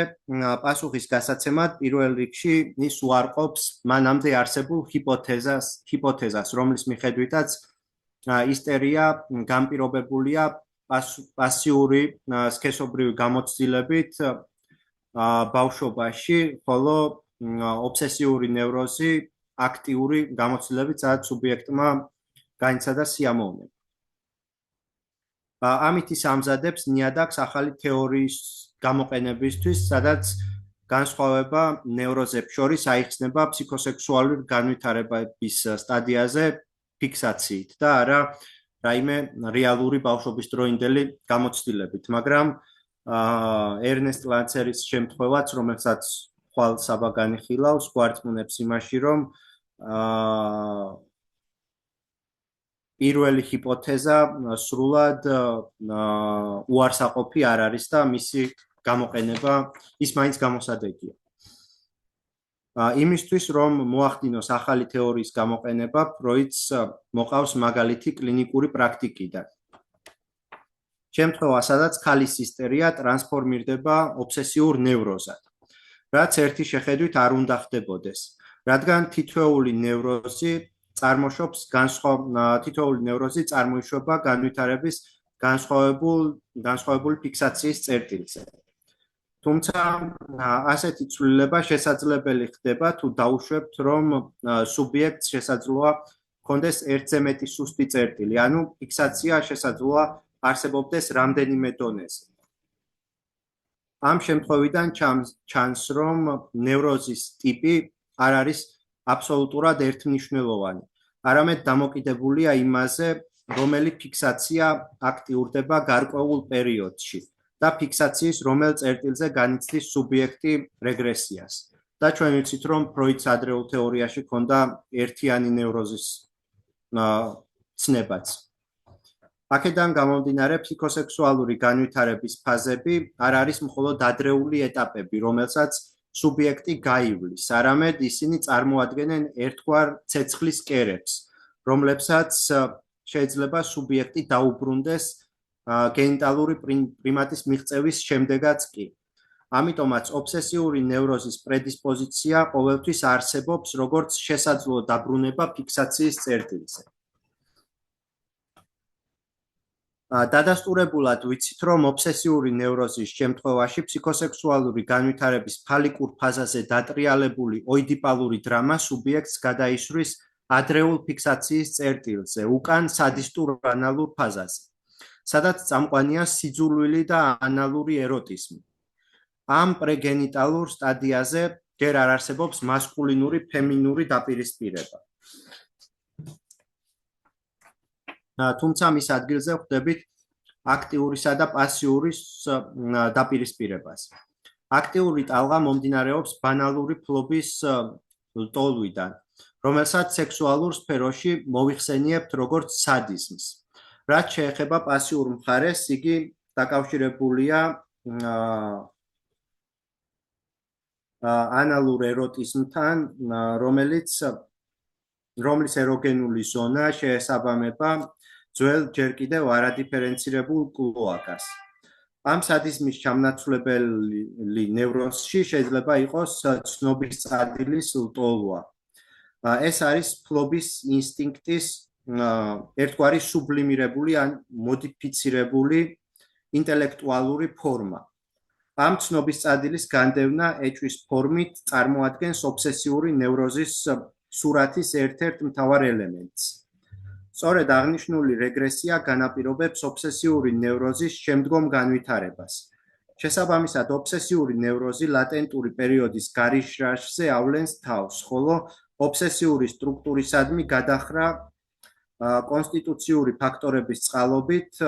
პასუხის გასაცემად პირველ რიგში ის უარყოფს მანამდე არსებულ ჰიპოთეზას, რომლის მიხედვითაც ისტერია განპირობებულია პასიური სქესობრივი გამოცდილებით ბავშვობაში, ხოლო ობსესიური ნევროზი აქტიური გამოცდილებით, სადაც სუბიექტმა განიცადა სიამოვნება. ამით ის ამზადებს ნიადაგს ახალი თეორიის გამოყენებისთვის, სადაც განსხვავება ნევროზებს შორის აიხსნება ფსიქოსექსუალური განვითარების სტადიაზე ფიქსაციით და არა რაიმე რეალური ბავშვობის დროინდელი გამოცდილებით, მაგრამ ერნესტ ლანცერის შემთხვევაც, რომელსაც ხვალ საბაგანი ხილავს, გვარწმუნებს იმაში, რომ პირველი ჰიპოთეზა სრულად უარსაყოფი არ არის და მისი გამოყენება ის მაინც გამოსადეგია. იმისთვის, რომ მოახდინოს ახალი თეორიის გამოყენება, ფროიდს მოყავს მაგალითი კლინიკური პრაქტიკიდან. შემთხვევა, სადაც ქალის ისტერია ტრანსფორმირდება ობსესიურ ნევროზად, რაც ერთი შეხედვით არ უნდა ხდებოდეს, რადგან თითოეული ნევროზი წარმოიშვება განვითარების განსხვავებული ფიქსაციის წერტილზე. თუმცა ასეთი ცვლილება შესაძლებელი ხდება თუ დაუშვებთ, რომ სუბიექტს შესაძლოა ჰქონდეს ერთზე მეტი სუსტი წერტილი, ანუ ფიქსაცია შესაძლოა არსებობდეს რამდენიმე დონეზე. ამ შემთხვევიდან ჩანს, რომ ნევროზის ტიპი არ არის აბსოლუტურად ერთმნიშვნელოვანი, არამედ დამოკიდებულია იმაზე, რომელი ფიქსაცია აქტიურდება გარკვეულ პერიოდში და ფიქსაციის რომელ წერტილზე განიცდის სუბიექტი რეგრესიას. და ჩვენ ვიცით, რომ ფროიდს ადრეულ თეორიაში ჰქონდა ერთიანი ნევროზის ცნებაც. აქედან გამომდინარე, ფსიქოსექსუალური განვითარების ფაზები არ არის მხოლოდ ადრეული ეტაპები, რომელსაც სუბიექტი გაივლის, არამედ ისინი წარმოადგენენ ერთგვარ ცეცხლის კერებს, რომლებსაც შეიძლება სუბიექტი დაუბრუნდეს გენიტალური პრიმატის მიღწევის შემდეგაც კი. ამიტომაც ობსესიური ნევროზის პრედისპოზიცია ყოველთვის არსებობს, როგორც შესაძლო დაბრუნება ფიქსაციის წერტილზე. დადასტურებულად ვიცით, რომ ობსესიური ნევროზის შემთხვევაში ფსიქოსექსუალური განვითარების ფალიკურ ფაზაზე დატრიალებული ოიდიპალური დრამა სუბიექტს გადაისვრის ადრეულ ფიქსაციის წერტილზე, უკან სადისტურ ანალურ ფაზაზე, სადაც წამყვანია სიძულვილი და ანალური ეროტიზმი. ამ პრეგენიტალურ სტადიაზე ჯერ არ არსებობს მასკულინური ფემინური დაპირისპირება. თუმცა მის ადგილზე ვხვდებით აქტიურისა და პასიურის დაპირისპირებას. აქტიური ტალღა მომდინარეობს ბანალური ფლობის ლტოლვიდან, რომელსაც სექსუალურ სფეროში მოიხსენიებთ როგორც სადიზმს. რაც შეეხება პასიურ მხარეს, იგი დაკავშირებულია ანალურ ეროტიზმთან, რომლის ეროგენული ზონა შეესაბამება ძველ ჯერ კიდევ არადიფერენცირებულ კლოაკას. ამ სადიზმის ჩამნაცვლებელი ნევროზში შეიძლება იყოს ცნობის წადილის ლტოლვა. ეს არის ფლობის ინსტინქტის ერთგვარი სუბლიმირებული ან მოდიფიცირებული ინტელექტუალური ფორმა. ამ ცნობის წადილის განდევნა ეჭვის ფორმით წარმოადგენს ობსესიური ნევროზის სურათის ერთ-ერთ მთავარ ელემენტს. სწორედ აღნიშნული რეგრესია განაპირობებს ობსესიური ნევროზის შემდგომ განვითარებას. შესაბამისად, ობსესიური ნევროზი ლატენტური პერიოდის გარიშრაშზე ავლენს თავს, ხოლო ობსესიური სტრუქტურისადმი გადახრა კონსტიტუციური ფაქტორების წყალობით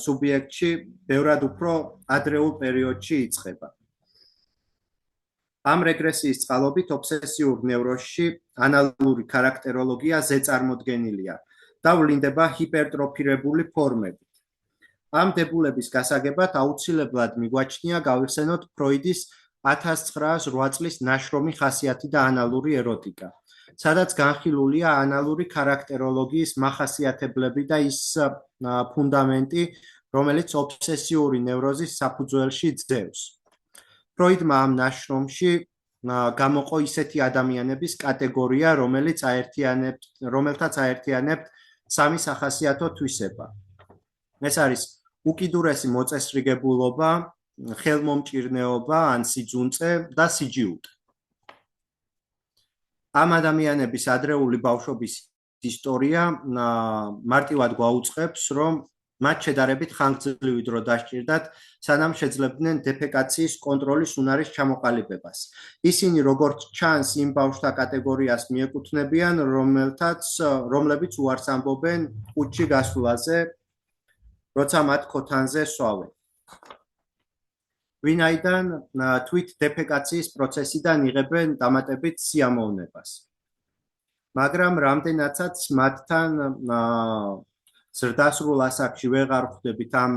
სუბიექტში ბევრად უფრო ადრეულ პერიოდში იწყება. ამ რეგრესიის წყალობით ობსესიურ ნევროზში ანალური ქარაქტეროლოგია ზეწარმოდგენილია და ვლინდება ჰიპერტროფირებული ფორმებით. ამ დებულების გასაგებად აუცილებლად მიგვაჩნია გავიხსენოთ ფროიდის 1908 წლის ნაშრომი ხასიათი და ანალური ეროტიკა, სადაც განხილულია ანალური ქარაქტეროლოგიის მახასიათებლები და ის ფუნდამენტი, რომელიც ობსესიური ნევროზის საფუძველში ძევს. ფროიდმა ამ ნაშრომში გამოყო ისეთი ადამიანების კატეგორია, რომელთაც აერთიანებთ სამი სახასიათო თვისება. ეს არის უკიდურესი მოწესრიგებულობა, ხელმომჭირნეობა ან სიძუნწე და სიჯიუტე. ამ ადამიანების ადრეული ბავშვობის ისტორია მარტივად გვაუწყებს, რომ მათ შედარებით ხანგრძლივი დრო დასჭირდათ, სანამ შეძლებდნენ დეფეკაციის კონტროლის უნარის ჩამოყალიბებას. ისინი როგორც ჩანს იმ ბავშვთა კატეგორიას მიეკუთვნებიან, რომლებიც უარს ამბობენ ყუთში გასვლაზე, როცა მათ ქოთანზე სვავენ. ვინაიდან თვით დეფეკაციის პროცესიდან იღებენ დამატებით სიამოვნებას. მაგრამ რამდენადაც მათთან ზრდასრულ ასაკში ვეღარ ხვდებით ამ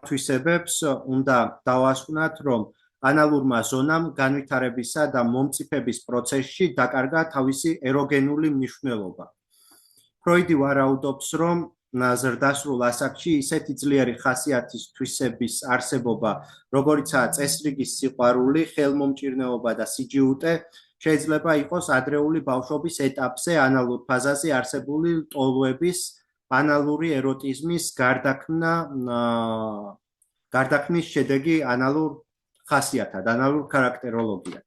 თვისებებს, უნდა დავასკვნათ, რომ ანალურმა ზონამ განვითარებისა და მომწიფების პროცესში დაკარგა თავისი ეროგენული მნიშვნელობა. ფროიდი ვარაუდობს, რომ ზრდასრულ ასაკში ისეთი ძლიერი ხასიათის თვისების არსებობა, როგორიცაა წესრიგის სიყვარული, ხელმომჭირნეობა და სიჯიუტე, შეიძლება იყოს ადრეული ბავშვობის ეტაპზე ანალურ ფაზაზე არსებული ლტოლვების, ანალური ეროტიზმის გარდაქმნის შედეგი ანალურ ხასიათად, ანალურ ქარაქტეროლოგიად.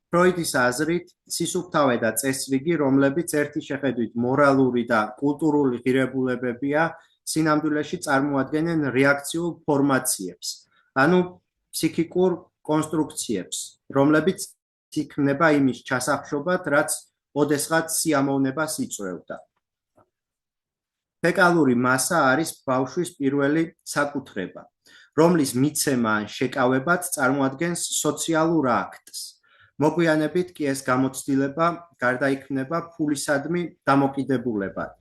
ფროიდის აზრით, სისუფთავე და წესრიგი, რომლებიც ერთი შეხედვით მორალური და კულტურული ღირებულებებია, სინამდვილეში წარმოადგენენ რეაქციულ ფორმაციებს, ანუ ფსიქიკურ კონსტრუქციებს, რომლებიც იქმნება იმის ჩასახშობად, რაც ოდესღაც სიამოვნებას იწვევდა. ფეკალური მასა არის ბავშვის პირველი საკუთრება, რომლის მიცემა ან შეკავებაც წარმოადგენს სოციალურ აქტს. მოგვიანებით კი ეს გამოცდილება გარდაიქმნება ფულისადმი დამოკიდებულებად,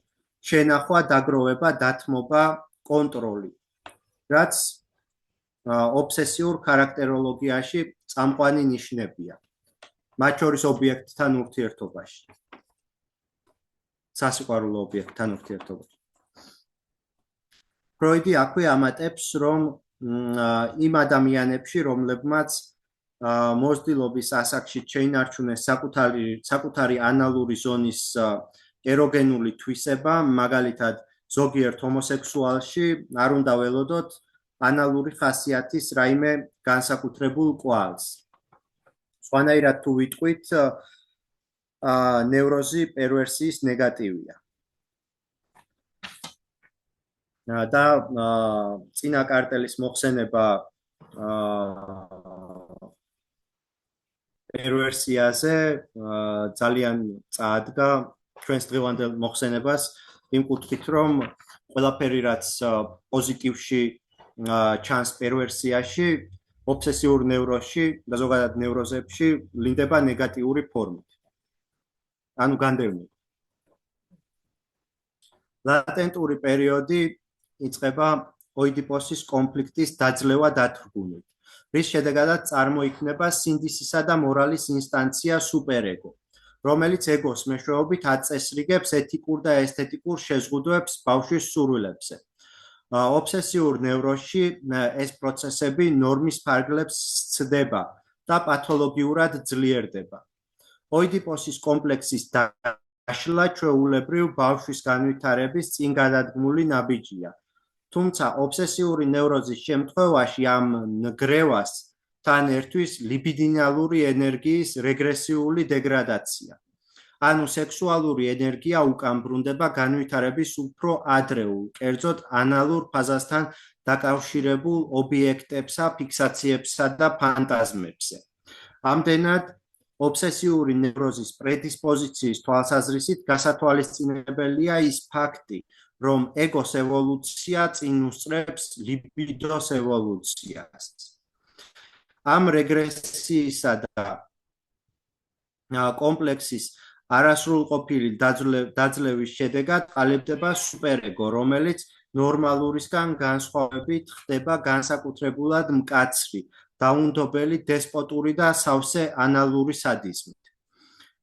შენახვა, დაგროვება, დათმობა, კონტროლი, რაც ობსესიურ ხარაქტეროლოგიაში წამყვანი ნიშნებია, მათ შორის ობიექტთან ურთიერთობაში, სასიყვარულო ობიექტთან ურთიერთობაში. ფროიდი აქვე ამატებს, რომ იმ ადამიანებში, რომლებმაც მოზრდილობის ასაკში შეინარჩუნეს საკუთარი ანალური ზონის ეროგენული თვისება, მაგალითად ზოგიერთ ჰომოსექსუალში არ უნდა ველოდოთ ანალური ხასიათის რაიმე განსაკუთრებულ კვალს. სხვანაირად თუ ვიტყვით, ნევროზი პერვერსიის ნეგატივია. და წინა კარტელის მოხსენება პერვერსიაზე ძალიან წაადგა ჩვენს დღევანდელ მოხსენებას იმ კუთხით, რომ ყველაფერი რაც პოზიტივში ჩანს პერვერსიაში, ობსესიურ ნევროზში და ზოგადად ნევროზებში ვლინდება ნეგატიური ფორმით. ანუ განდევნით. ლატენტური პერიოდი იწყება ოიდიპოსის კონფლიქტის დაძლევა დათრგუნით, რის შედეგადაც წარმოიქმნება სინდისისა და მორალის ინსტანცია სუპერეგო, რომელიც ეგოს მეშვეობით აწესრიგებს ეთიკურ და ესთეტიკურ შეზღუდვებს ბავშვის სურვილებზე. ობსესიურ ნევროზში ეს პროცესები ნორმის ფარგლებს სცდება და პათოლოგიურად ძლიერდება. ოიდიპოსის კომპლექსის დაშლა ჩვეულებრივ ბავშვის განვითარების წინ გადადგმული ნაბიჯია. თუმცა ობსესიური ნევროზის შემთხვევაში ამ ნგრევას თან ერთვის ლიბიდინალური ენერგიის რეგრესიული დეგრადაცია. ანუ სექსუალური ენერგია უკან ბრუნდება განვითარების უფრო ადრეულ, კერძოდ ანალურ ფაზასთან დაკავშირებულ ობიექტებსა, ფიქსაციებსა და ფანტაზმებზე. ამდენად, ობსესიური ნევროზის პრედისპოზიციის თვალსაზრისით გასათვალისწინებელია ის ფაქტი, რომ ეგოს ევოლუცია წინ უსწრებს ლიბიდოს ევოლუციას. ამ რეგრესიისა და კომპლექსის არასრულყოფილი დაძლევის შედეგად ყალიბდება სუპერეგო, რომელიც ნორმალურისგან განსხვავებით ხდება განსაკუთრებულად მკაცრი, დაუნდობელი, დესპოტური და სავსე ანალური სადიზმით.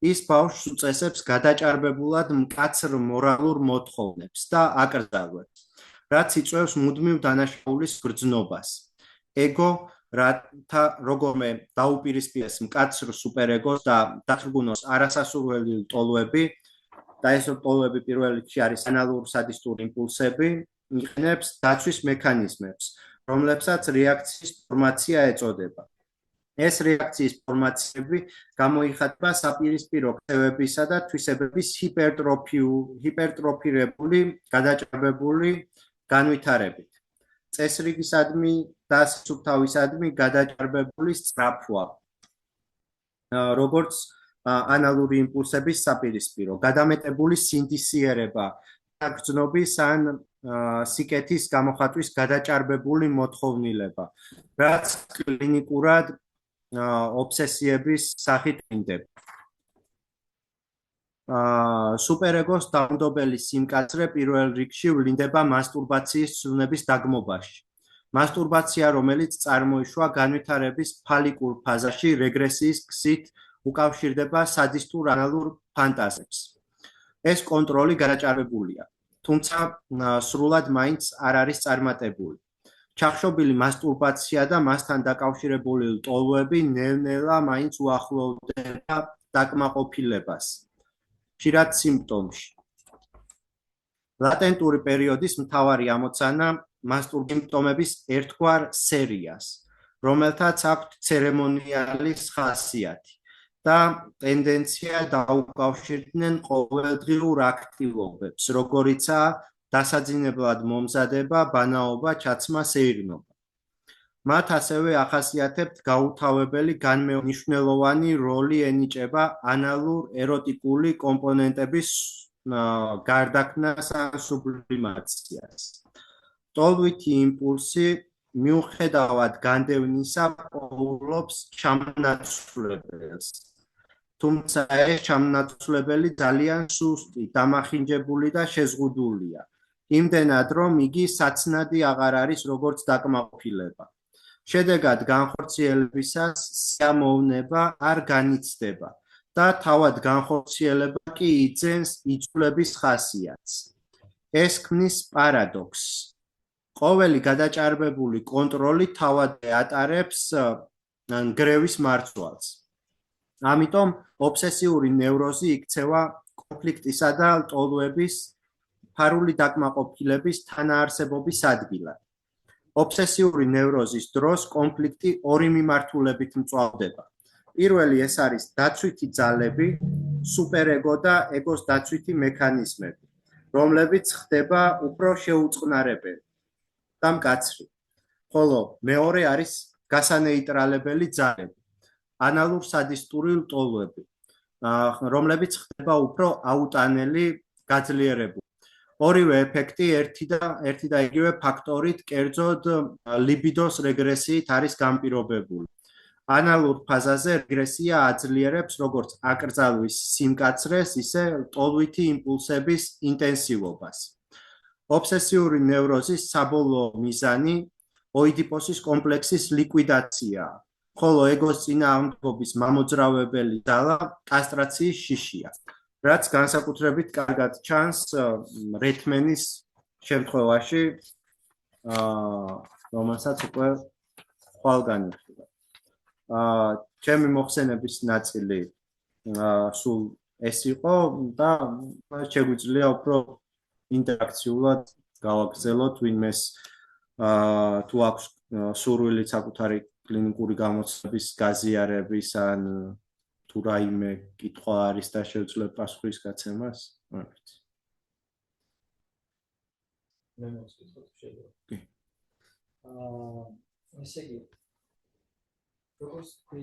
ის ბავშვს უწესებს გადაჭარბებულად მკაცრ მორალურ მოთხოვნებს და აკრძალვებს, რაც იწვევს მუდმივ დანაშაულის გრძნობას. ეგო, რათა როგორმე დაუპირისპირეს მკაცრ სუპერეგოს და დათრგუნოს არასასურველი ტოლოები, და ეს ტოლოები პირველ რიგში არის ანალურ სადისტური იმპულსები, იყენებს დაცვის მექანიზმებს, რომლებსაც რეაქციის ფორმაცია ეწოდება. ეს რეაქციის ფორმაციები გამოიხატება საპირისპირო ქცევებისა და თვისებების ჰიპერტროფირებული, გადაჭარბებული განვითარებით. წესრიგისადმი და სუფთავისადმი გადაჭარბებული სწრაფვა, როგორც ანალური იმპულსების საპირისპირო, გადამეტებული სინდისიერება, გრძნობის ან სიკეთის გამოხატვის გადაჭარბებული მოთხოვნილება, რაც კლინიკურად ობსესიების სახით ვლინდება. სუპერეგოს დაუნდობელი სიმკაცრე პირველ რიგში ვლინდება მასტურბაციის ცნების დაგმობაში. მასტურბაცია, რომელიც წარმოიშვა განვითარების ფალიკურ ფაზაში რეგრესიის გზით, უკავშირდება სადისტურ ანალურ ფანტაზიებს. ეს კონტროლი გადაჭარბებულია, თუმცა სრულად მაინც არ არის წარმატებული. ჩახშობილი მასტურბაცია და მასთან დაკავშირებული ლტოლოები ნელ-ნელა მაინც უახლოვდება დაკმაყოფილებას, ხშირად სიმპტომში. ლატენტური პერიოდის მთავარი ამოცანა მასტურბიმპტომების ერთგვარ სერიას, რომელთაც აქვთ ცერემონიალის ხასიათი და ტენდენცია დაუკავშირდნენ ყოველდღიურ აქტივობებს, როგორიცაა დასაძინებლად მომზადება, ბანაობა, ჩაცმა, სეირნობა. მათ ასევე ახასიათებთ გაუთავებელი განმემნიშვნელოვანი როლი ენიჭება ანალურ ეროტიკული კომპონენტების გარდაქმნას ან სუბლიმაციას. ტოლვითი იმპულსი მიუხედავად განდევნისა პოულობს ჩამნაცვლებელს. თუმცა ეს ჩამნაცვლებელი ძალიან სუსტი, დამახინჯებული და შეზღუდულია. იმდენად, რომ იგი საცნადი აღარ არის როგორც დაკმაყოფილება. შედეგად განხორციელებისას სიამოვნება არ განიცდება და თავად განხორციელება კი იძენს იცვლების ხასიათს. ეს ქმნის პარადოქსს. ყოველი გადაჭარბებული კონტროლი თავადვე ატარებს ნგრევის მარცვალს. ამიტომ ობსესიური ნევროზი იქცევა კონფლიქტისა და ლტოლვების ფარული დაკმაყოფილების თანაარსებობის ადგილად. ობსესიური ნევროზის დროს კონფლიქტი ორი მიმართულებით მწვავდება. პირველი ეს არის დაცვითი ძალები, სუპერეგო და ეგოს დაცვითი მექანიზმები, რომლებიც ხდება უფრო შეუწყნარებელი და მკაცრი. ხოლო მეორე არის გასანეიტრალებელი ძალები, ანალურ სადისტური ლტოლვები, რომლებიც ხდება უფრო აუტანელი, გაძლიერებული. ორივე ეფექტი ერთი და იგივე ფაქტორით, კერძოდ ლიბიდოს რეგრესიით არის განპირობებული. ანალურ ფაზაზე რეგრესია აძლიერებს როგორც აკრძალვის სიმკაცრეს, ისე ლტოლვითი იმპულსების ინტენსივობას. ობსესიური ნევროზის საბოლოო მიზანი ოიდიპოსის კომპლექსის ლიკვიდაციაა, ხოლო ეგოს წინააღმდეგობის მამოძრავებელი ძალა კასტრაციის შიშია, რაც განსაკუთრებით კარგად ჩანს რეთმენის შემთხვევაში, რომელსაც უკვე ხვალ განიხილავ. ჩემი მოხსენების ნაწილი სულ ეს იყო და შეგვიძლია უფრო ინტერაქციულად გავაგრძელოთ ვინმეს თუ აქვს სურვილი საკუთარი კლინიკური გამოცდების გაზიარების ან თუ რაიმე კითხვა არის და შეუძლებ პასუხის გაცემას? მე მოვსკითხოთ შეიძლება. კი. ესე იგი, როგორც თქვი,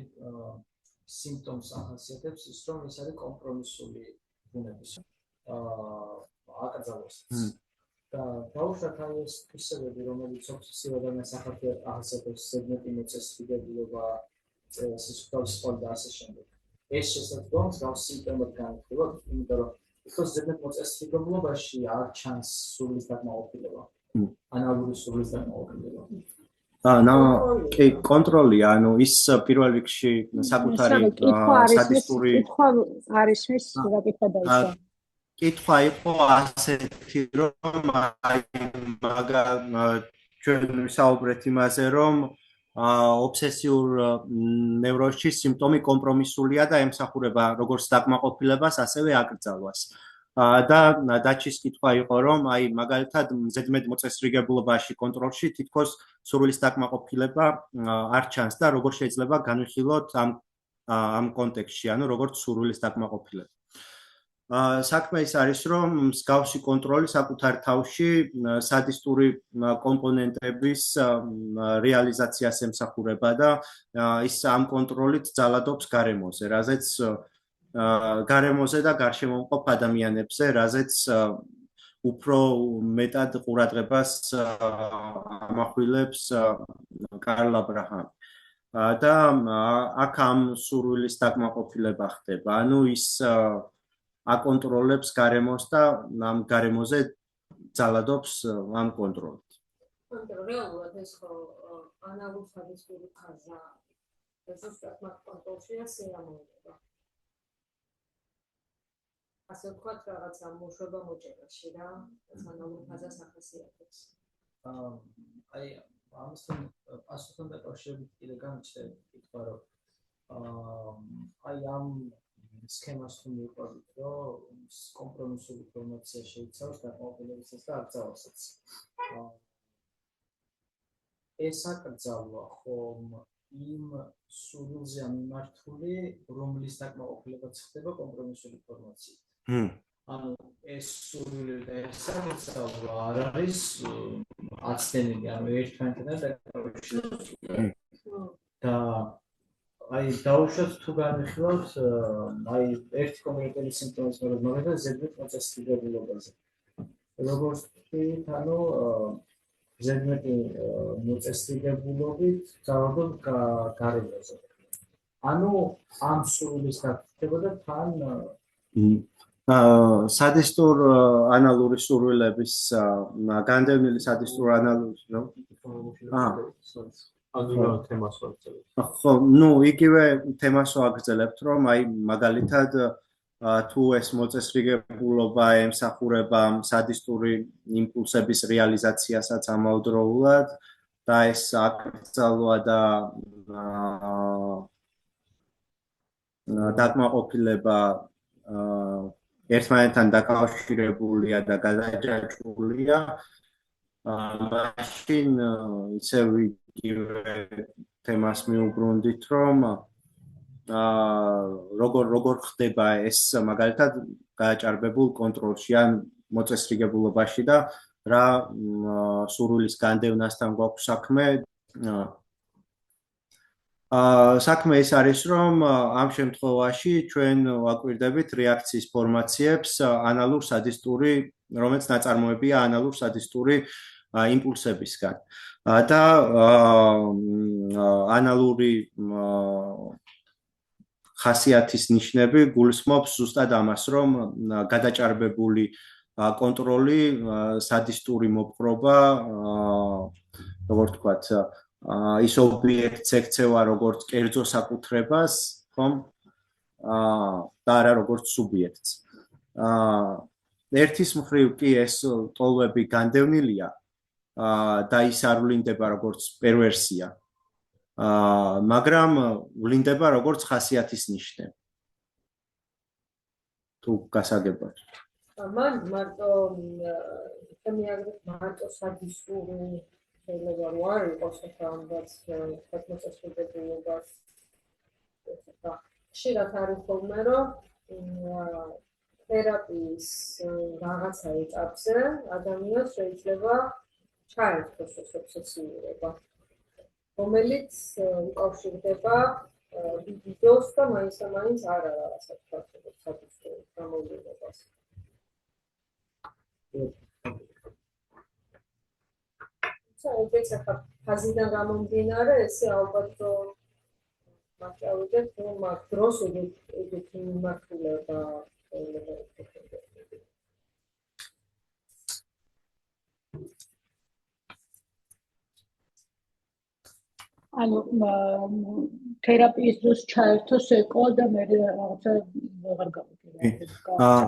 სიმპტომს ახასიათებს ის, რომ ეს არის კომპრომისული ბუნების აკრძალვასაც. და ბავშვად არის თვისებები, რომელიც ობსესიურად ახასიათებს ზედმეტი მოწესრიგებულობა, სისხლის სპორტ და ასე შემდეგ. ეს შესაძლოა მსგავს სიმპტომად განიხილოთ, იმიტომ რომ ეს ზედმეტ მოწესრიგებულობაში არ ჩანს სულის დაკმაყოფილება. ანალური სულის დაკმაყოფილება. კი, კონტროლი, ანუ ის პირველ რიგში საკუთარი სადისტური კითხვა არის მის გაკითხვა დაიწყო. კითხვა იყო ასეთი, რომ ჩვენ ვისაუბრეთ იმაზე, რომ ობსესიურ ნევროზში სიმპტომი კომპრომისულია და ემსახურება როგორც დაკმაყოფილებას, ასევე აკრძალვას. და დაჩის კითხვა იყო, რომ მაგალითად ზედმეტ მოწესრიგებულობაში კონტროლში თითქოს სურვილის დაკმაყოფილება არ ჩანს და როგორ შეიძლება განვიხილოთ ამ კონტექსტში, ანუ როგორც სურვილის დაკმაყოფილება. საქმე ის არის, რომ მსგავსი კონტროლი საკუთარ თავში სადისტური კომპონენტების რეალიზაციას ემსახურება და ის ამ კონტროლით ძალადობს გარემოზე, რაზეც გარემოზე და გარშემომყოფ ადამიანებზე, რაზეც უფრო მეტად ყურადღებას ამახვილებს კარლ აბრაჰამი. და აქ ამ სურვილის დაკმაყოფილება ხდება. ანუ ის აკონტროლებს გარემოს და ამ გარემოზე ძალადობს ამ კონტროლით. რეალურად ეს ხო ანალურ სადისტური ფაზა ზუსტად მათ კონტროლშია სიამოვნება. ასე ვთქვათ, რაღაცა მოშვება მოჭერაში რა, ანალურ ფაზას ახასიათებს. ამასთან პასუხთან დაკავშირებით კიდე გამიჩნდა კითხვა, რომ ამ სქემას თუ მივყვებით, რომ კომპრომისული ინფორმაცია შეიცავს დაკმაყოფილებასაც და აკრძალვასაც. ეს აკრძალვა ხომ იმ სურვილზეა მიმართული, რომლის დაკმაყოფილებაც ხდება კომპრომისული ინფორმაციით. ანუ ეს სურვილი და ესამოსავლა არ არის აცდენილი, ანუ ერთმანეთთან დაკავშირებული. და აი დაუშვათ თუ განვიხილავთ აი ერთი კონკრეტული სიმპტომის მაგალითად ზედმეტ მოწესრიგებულობაზე. როგორც ვთქვით, ანუ ზედმეტი მოწესრიგებულობით ძალადობ გარემოზე. ანუ ამ სურვილის გაკეთება და თან სადისტურ ანალური სურვილების განდევნილი სადისტურ ანალური ხო, ნუ იგივე თემას ვაგრძელებთ, რომ აი მაგალითად თუ ეს მოწესრიგებულობა ემსახურება სადისტური იმპულსების რეალიზაციასაც ამავდროულად და ეს აკრძალვა და დაკმაყოფილება ერთმანეთთან დაკავშირებულია და გადაჯაჭვულია, მაშინ ისევ იგივე თემას მიუბრუნდით, რომ როგორ ხდება ეს მაგალითად გააჭარბებულ კონტროლში ან მოწესრიგებულობაში და რა სურვილის განდევნასთან გვაქვს საქმე. საქმე ის არის, რომ ამ შემთხვევაში ჩვენ ვაკვირდებით რეაქციის ფორმაციებს ანალურ სადისტური, რომელიც ნაწარმოებია ანალურ სადისტური იმპულსებისგან. და ანალური ხასიათის ნიშნები გულისხმობს ზუსტად ამას, რომ გადაჭარბებული კონტროლი, სადისტური მოპყრობა, როგორ ვთქვათ, ის ობიექტს ექცევა როგორც კერძო საკუთრებას, ხომ? და არა როგორც სუბიექტს. ერთის მხრივ კი ეს ტოლვები განდევნილია და ის არ ვლინდება როგორც პერვერსია. მაგრამ ვლინდება როგორც ხასიათის ნიშნე. თუ გასაგებად. მან მარტო მარტო სადისტური შეიძლება არ იყოს ამბაც მოწესრიგებულობას. ხშირად არის ხოლმე, რომ თერაპიის რაღაცა ეტაპზე ადამიანს შეიძლება ჩაერთოს ეს ობსესიურობა, რომელიც უკავშირდება ლიბიდოს და მაინც არა რაღაცა სადისტურ გამოვლენებას. ეს ახლა ფაზიდან გამომდინარე, ესე ალბათ მაშავდეთ, რომ მაგ დროს ეგეთი მიმართულება ანუ თერაპიის დროს ჩაერთოს ეკო და მე რაღაცა აღარ გავიგე.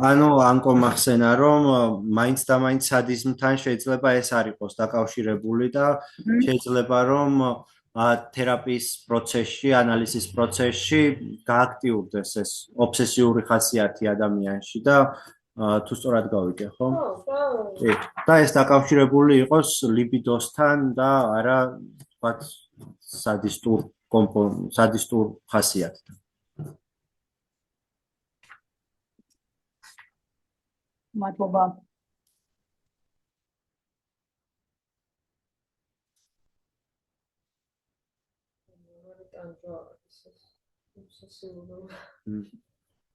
ანუ ანკო მახსენა, რომ მაინც და მაინც სადიზმთან შეიძლება ეს არ იყოს დაკავშირებული და შეიძლება რომ თერაპიის პროცესში, ანალიზის პროცესში გააქტიურდეს ეს ობსესიური ხასიათი ადამიანში და თუ სწორად გავიგე, ხო? კი. და ეს დაკავშირებული იყოს ლიბიდოსთან და არა, ვთქვათ, სადისტურ ხასიათთან. მადლობა.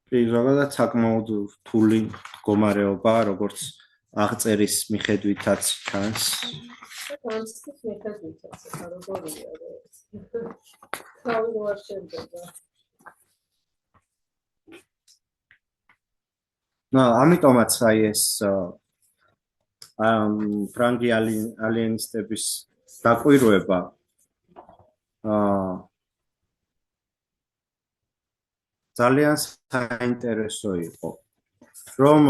კი, ზოგადად საკმაოდ რთული მდგომარეობა, როგორც აღწერის მიხედვითაც ჩანს. განცდის მიხედვითაც, როგორია თავი შეიძლება. ამიტომაც აი ეს ფრანგი ალიანისტების დაკვირვება ძალიან საინტერესო იყო, რომ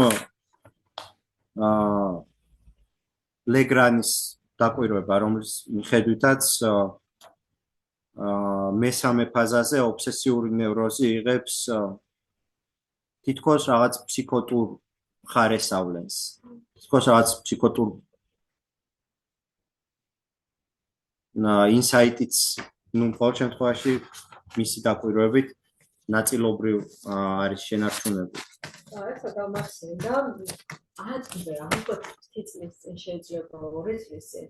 ლეგრანის დაკვირვება, რომლის მიხედვითაც მესამე ფაზაზე ობსესიური ნევროზი იღებს თითქოს რაღაც ფსიქოტურ ხარეს ავლენს. თითქოს რაღაც ფსიქოტურ ინსაიტიც, ნუ ყოველ შემთხვევაში მისი დაკვირვებით ნაწილობრივ არის შენარჩუნებული. ეს მართლა გამახსენდა 10 დღე ამ წლის წინ შეიძლება 2 წლის წინ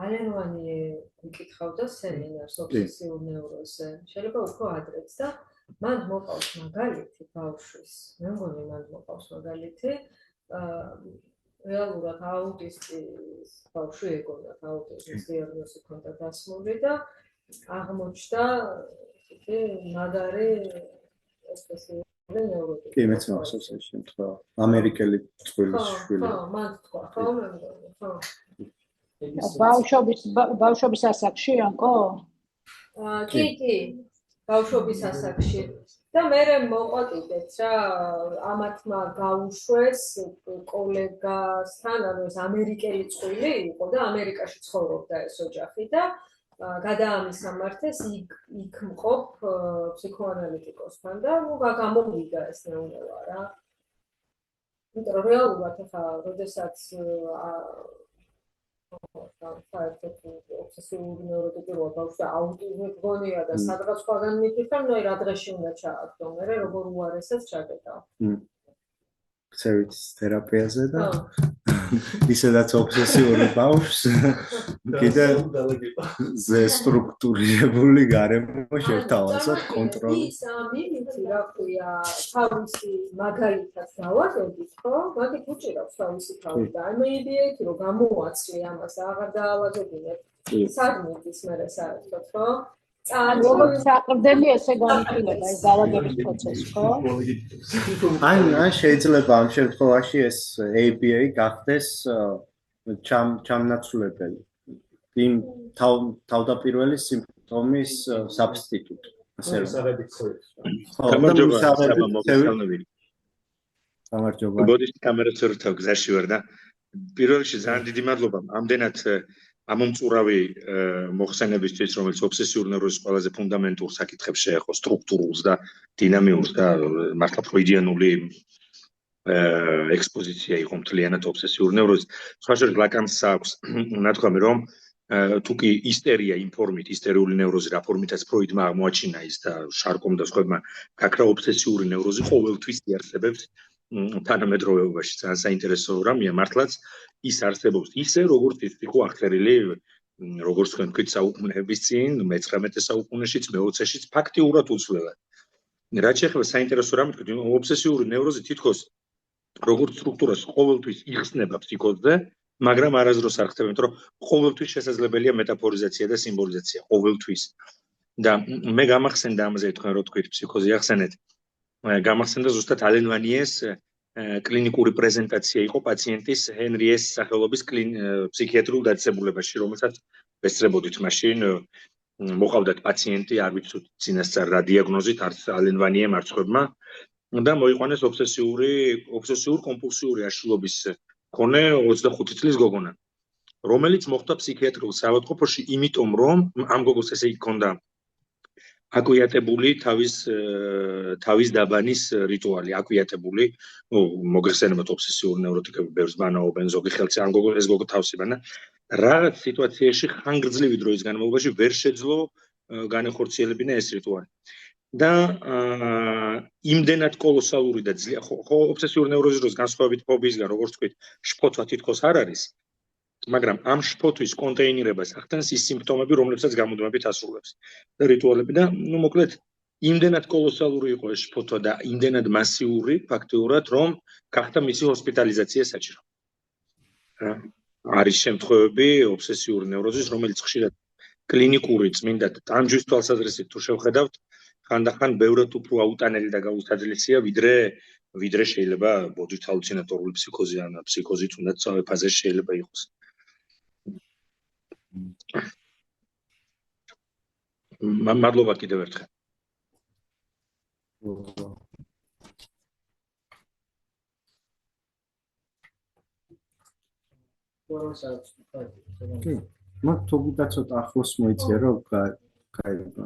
ალენვანი მიკითხავდა სემინარს ობსესიურ ნევროზზე. შეიძლება უფრო ადრეც და მან მოყავს მაგალითი ბავშვის. მე მგონი მან მოყავს მაგალითი რეალურად აუტისტის ბავშვი ეგონა აუტიზმის დიაგნოზი ჰქონდა დასმული და აღმოჩნდა ისეთი მაგარი ობსესიური ნევროზი. კი, მეც მახსოვს ეს შემთხვევა. ამერიკელი წყვილის შვილი. ხო, მან თქვა, ხო, მე მგონი, ხო. ბავშვობის ასაკში ანკო? კი, ბავშვობის ასაკში. და მე მოყვა კიდეც რა, ამათმა გაუშვეს კოლეგასთან, ანუ ეს ამერიკელი წყვილი იყო და ამერიკაში ცხოვრობდა ეს ოჯახი და გადაამისამართეს იქ მყოფ ფსიქოანალიტიკოსთან და გამოვიდა ეს ნეუნება რა. იმიტომ რომ რეალურად ახლა როდესაც საერთოდ ობსესიური ნევროტიპიროა ბავშვი აუტიზმი გონია და სადღაც სხვაგან მიკითხა, ნუ რა დღეში უნდა ჩააგდო, მე როგორ უარესად ჩაგეტავ. ხსევით თერაპიაზე და ისედაც ობსესიური ბავშვს კიდე ზე სტრუქტურირებული გარემო შევთავაზოთ კონტროლი. ის ამინითი რა ქვია, თავისი მაგალითად დავაგებით, ხო? მაგით უჭირავს თავისი თავი და ამეიდიეთ, რომ გამოაცლი ამას, აღარ დაალაგებინებ. საგმოდის მერე საერთოდ, ხო? როგორც საყრდენი ესე განიხილება ეს დაავადების პროცესი, ხო? ან შეიძლება ამ შემთხვევაში ეს ABA გახდეს ჩამნაცვლებელი. იმ თავდაპირველი სიმპტომის substitute. ასე რომ. გამარჯობა. ბოდიშ კამერას ვერთავ გზაში ვარ და პირველ რიგში ძალიან დიდი მადლობა ამდენად ამომწურავი მოხსენებისთვის, რომელიც ობსესიურ ნევროზის ყველაზე ფუნდამენტურ საკითხებს შეეხო, სტრუქტურულს და დინამიურს და მართლა ფროიდიანული ექსპოზიცია იყო მთლიანად ობსესიურ ნევროზის. სხვა შორის ლაკანს აქვს ნათქვამი, რომ თუ კი ისტერია ინფორმით, ისტერიული ნევროზი რა ფორმითაც ფროიდმა აღმოაჩინა ის და შარკომ და სხვებმა გაქრა ობსესიური ნევროზი ყოველთვის იარსებებს თანამედროვეობაში. ძალიან საინტერესო რამეა მართლაც ის არსებობს ისე როგორც ის იყო აღწერილი როგორც თქვენ თქვით საუკუნეების წინ 19 საუკუნეშიც მე-20-შიც ფაქტიურად უცვლელად. რაც შეეხება საინტერესო რამე თქვით ობსესიური ნევროზი თითქოს როგორც სტრუქტურას ყოველთვის იხსნება ფსიქოზზე, მაგრამ არასდროს არ ხდება, იმიტომ რომ ყოველთვის შესაძლებელია მეტაფორიზაცია და სიმბოლიზაცია, ყოველთვის. და მე გამახსენდა ამაზე თქვენ რო თქვით ფსიქოზი ახსენეთ. გამახსენდა ზუსტად ალენ ვანიეს კლინიკური პრეზენტაცია იყო პაციენტის ჰენრიეს სახელობის ფსიქიატრიულ დაწესებულებაში, რომელსაც ვესწრებოდით მაშინ მოყავდათ პაციენტი, არ ვიცით წინასწარ რა დიაგნოზით, არც ალენ ვანიემ არც სხვებმა და მოიყვანეს ობსესიურ კომპულსიური აშლილობის მქონე 25 წლის გოგონა, რომელიც მოხვდა ფსიქიატრიულ საავადმყოფოში, იმიტომ რომ ამ გოგოს ესე იგი ჰქონდა აკვიატებული თავის დაბანის რიტუალი, აკვიატებული, მოგეხსენებათ ობსესიური ნევროტიკები ბევრს ბანაობენ, ზოგი ხელში ამ გოგო ეს გოგო თავს იბანა. რაღაც სიტუაციაში ხანგრძლივი დროის განმავლობაში ვერ შეძლო განეხორციელებინა ეს რიტუალი. და იმდენად კოლოსალური და ხო ობსესიური ნევროზის დროს განსხვავებით ფობიისგან, როგორც თქვით, შფოთვა თითქოს არ არის, მაგრამ ამ შფოთვის კონტეინირებას ახდენს ის სიმპტომები, რომლებსაც გამუდმებით ასრულებს და რიტუალები და ნუ მოკლედ იმდენად კოლოსალური იყო ეს შფოთვა და იმდენად მასიური ფაქტიურად, რომ გახდა მისი ჰოსპიტალიზაცია საჭირო. არის შემთხვევები ობსესიური ნევროზის, რომელიც ხშირად კლინიკური წმინდა ტანჯვის თვალსაზრისით თუ შევხედავთ, ხანდახან ბევრად უფრო აუტანელი და გაუცდელია, ვიდრე შეიძლება ბოდიშ ჰალუცინატორული ფსიქოზი ან ფსიქოზი თუნდაც სწავე ფაზაში შეიძლება იყოს. მადლობა კიდევ ერთხელ. მაგ თოგიდა ცოტა ახლოს მოიწია რომ გაიგო.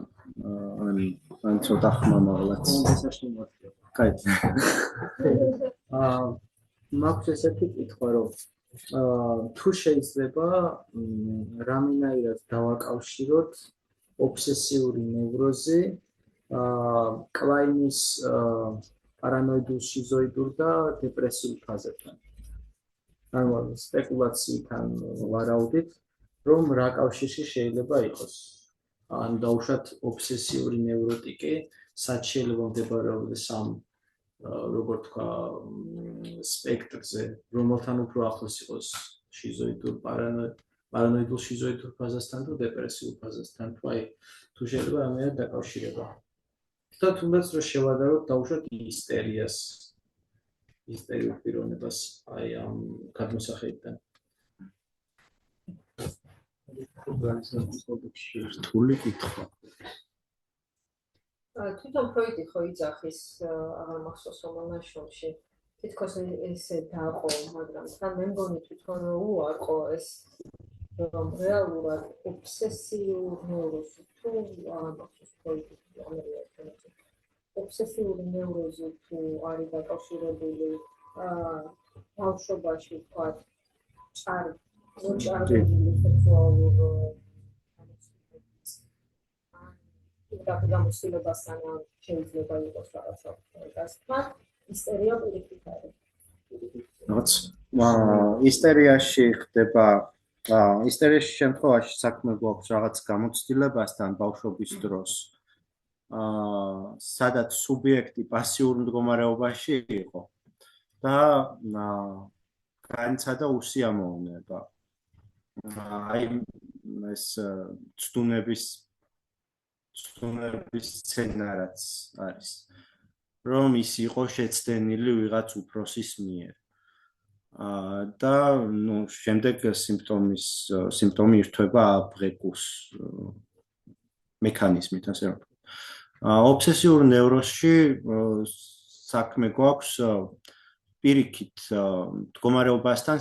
ან ცოტა ხმამაღლაც. კაი. მაქვს ესეთი კითხვა რომ თუ შეიძლება რამენაირად დავაკავშიროთ ობსესიური ნევროზი კლაინის პარანოიდულ, შიზოიდურ და დეპრესიულ ფაზებთან. ანუ სპეკულაციიდან ვარაუდით, რომ რა კავშირში შეიძლება იყოს. ან დაუშვათ ობსესიური ნევროტიკი, რაც შეიძლება მდებარეობდეს ამ როგორ თქვა სპექტრზე, რომელთან უფრო ახლოს იყოს შიზოიდურ, პარანოიდულ შიზოიდურ ფაზასთან და დეპრესიულ ფაზასთან, თუ შეიძლება ამერად დაკავშირება. და თუნდაც რომ შევადაროთ დაუშვათ ისტერიას, ისტერიულ პიროვნებას ამ გადმოსახედიდან. რთული კითხვა. თვითონ ფროიდი ხო იძახის აღარ მახსოვს რომ ნაშრომში თითქოს ესე დაყო, მაგრამ თან მე მგონი თვითონ უარყო ეს რომ რეალურად ობსესიურ ნევროზი თუ აღარ მახსოვს ფროიდი ობსესიური ნევროზი თუ არის დაკავშირებული ბავშვობაში ვთქვათ ჭარბებული სექსუალურ გამოცდილებასთან შეიძლება იყოს რაღაცა გასთან ისტერია პირიქით არის. ისტერიაში ხდება ისტერიაში შემთხვევაში საქმე გვაქვს რაღაც გამოცდილებასთან ბავშვობის დროს. სადაც სუბიექტი პასიურ მდგომარეობაში იყო და განიცადა უსიამოვნება. აი ეს ცდუნების სცენარაც არის, რომ ის იყო შეცდენილი ვიღაც უფროსის მიერ. და შემდეგ სიმპტომი ირთვება აბღეკუს მექანიზმით, ასე რომ. ობსესიურ ნევროზში საქმე გვაქვს პირიქით მდგომარეობასთან,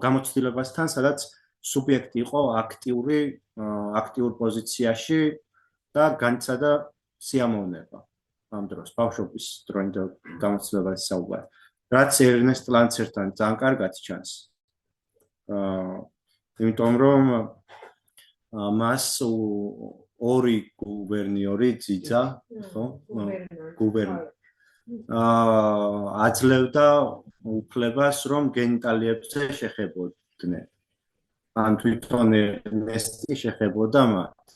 გამოცდილებასთან, სადაც სუბიექტი იყო აქტიურ პოზიციაში და განიცადა სიამოვნება ამ დროს, ბავშვობის დროინდელ გამოცდილებაზე საუბარი. რაც ერნესტ ლანცერთან ძალიან კარგად ჩანს. იმიტომ რომ მას ორი გუბერნიორი ძიძა, ხო? გუბერნიორი. აძლევდა უფლებას, რომ გენიტალიებზე შეხებოდნენ. ან თვითონ ერნესტი შეხებოდა მათ.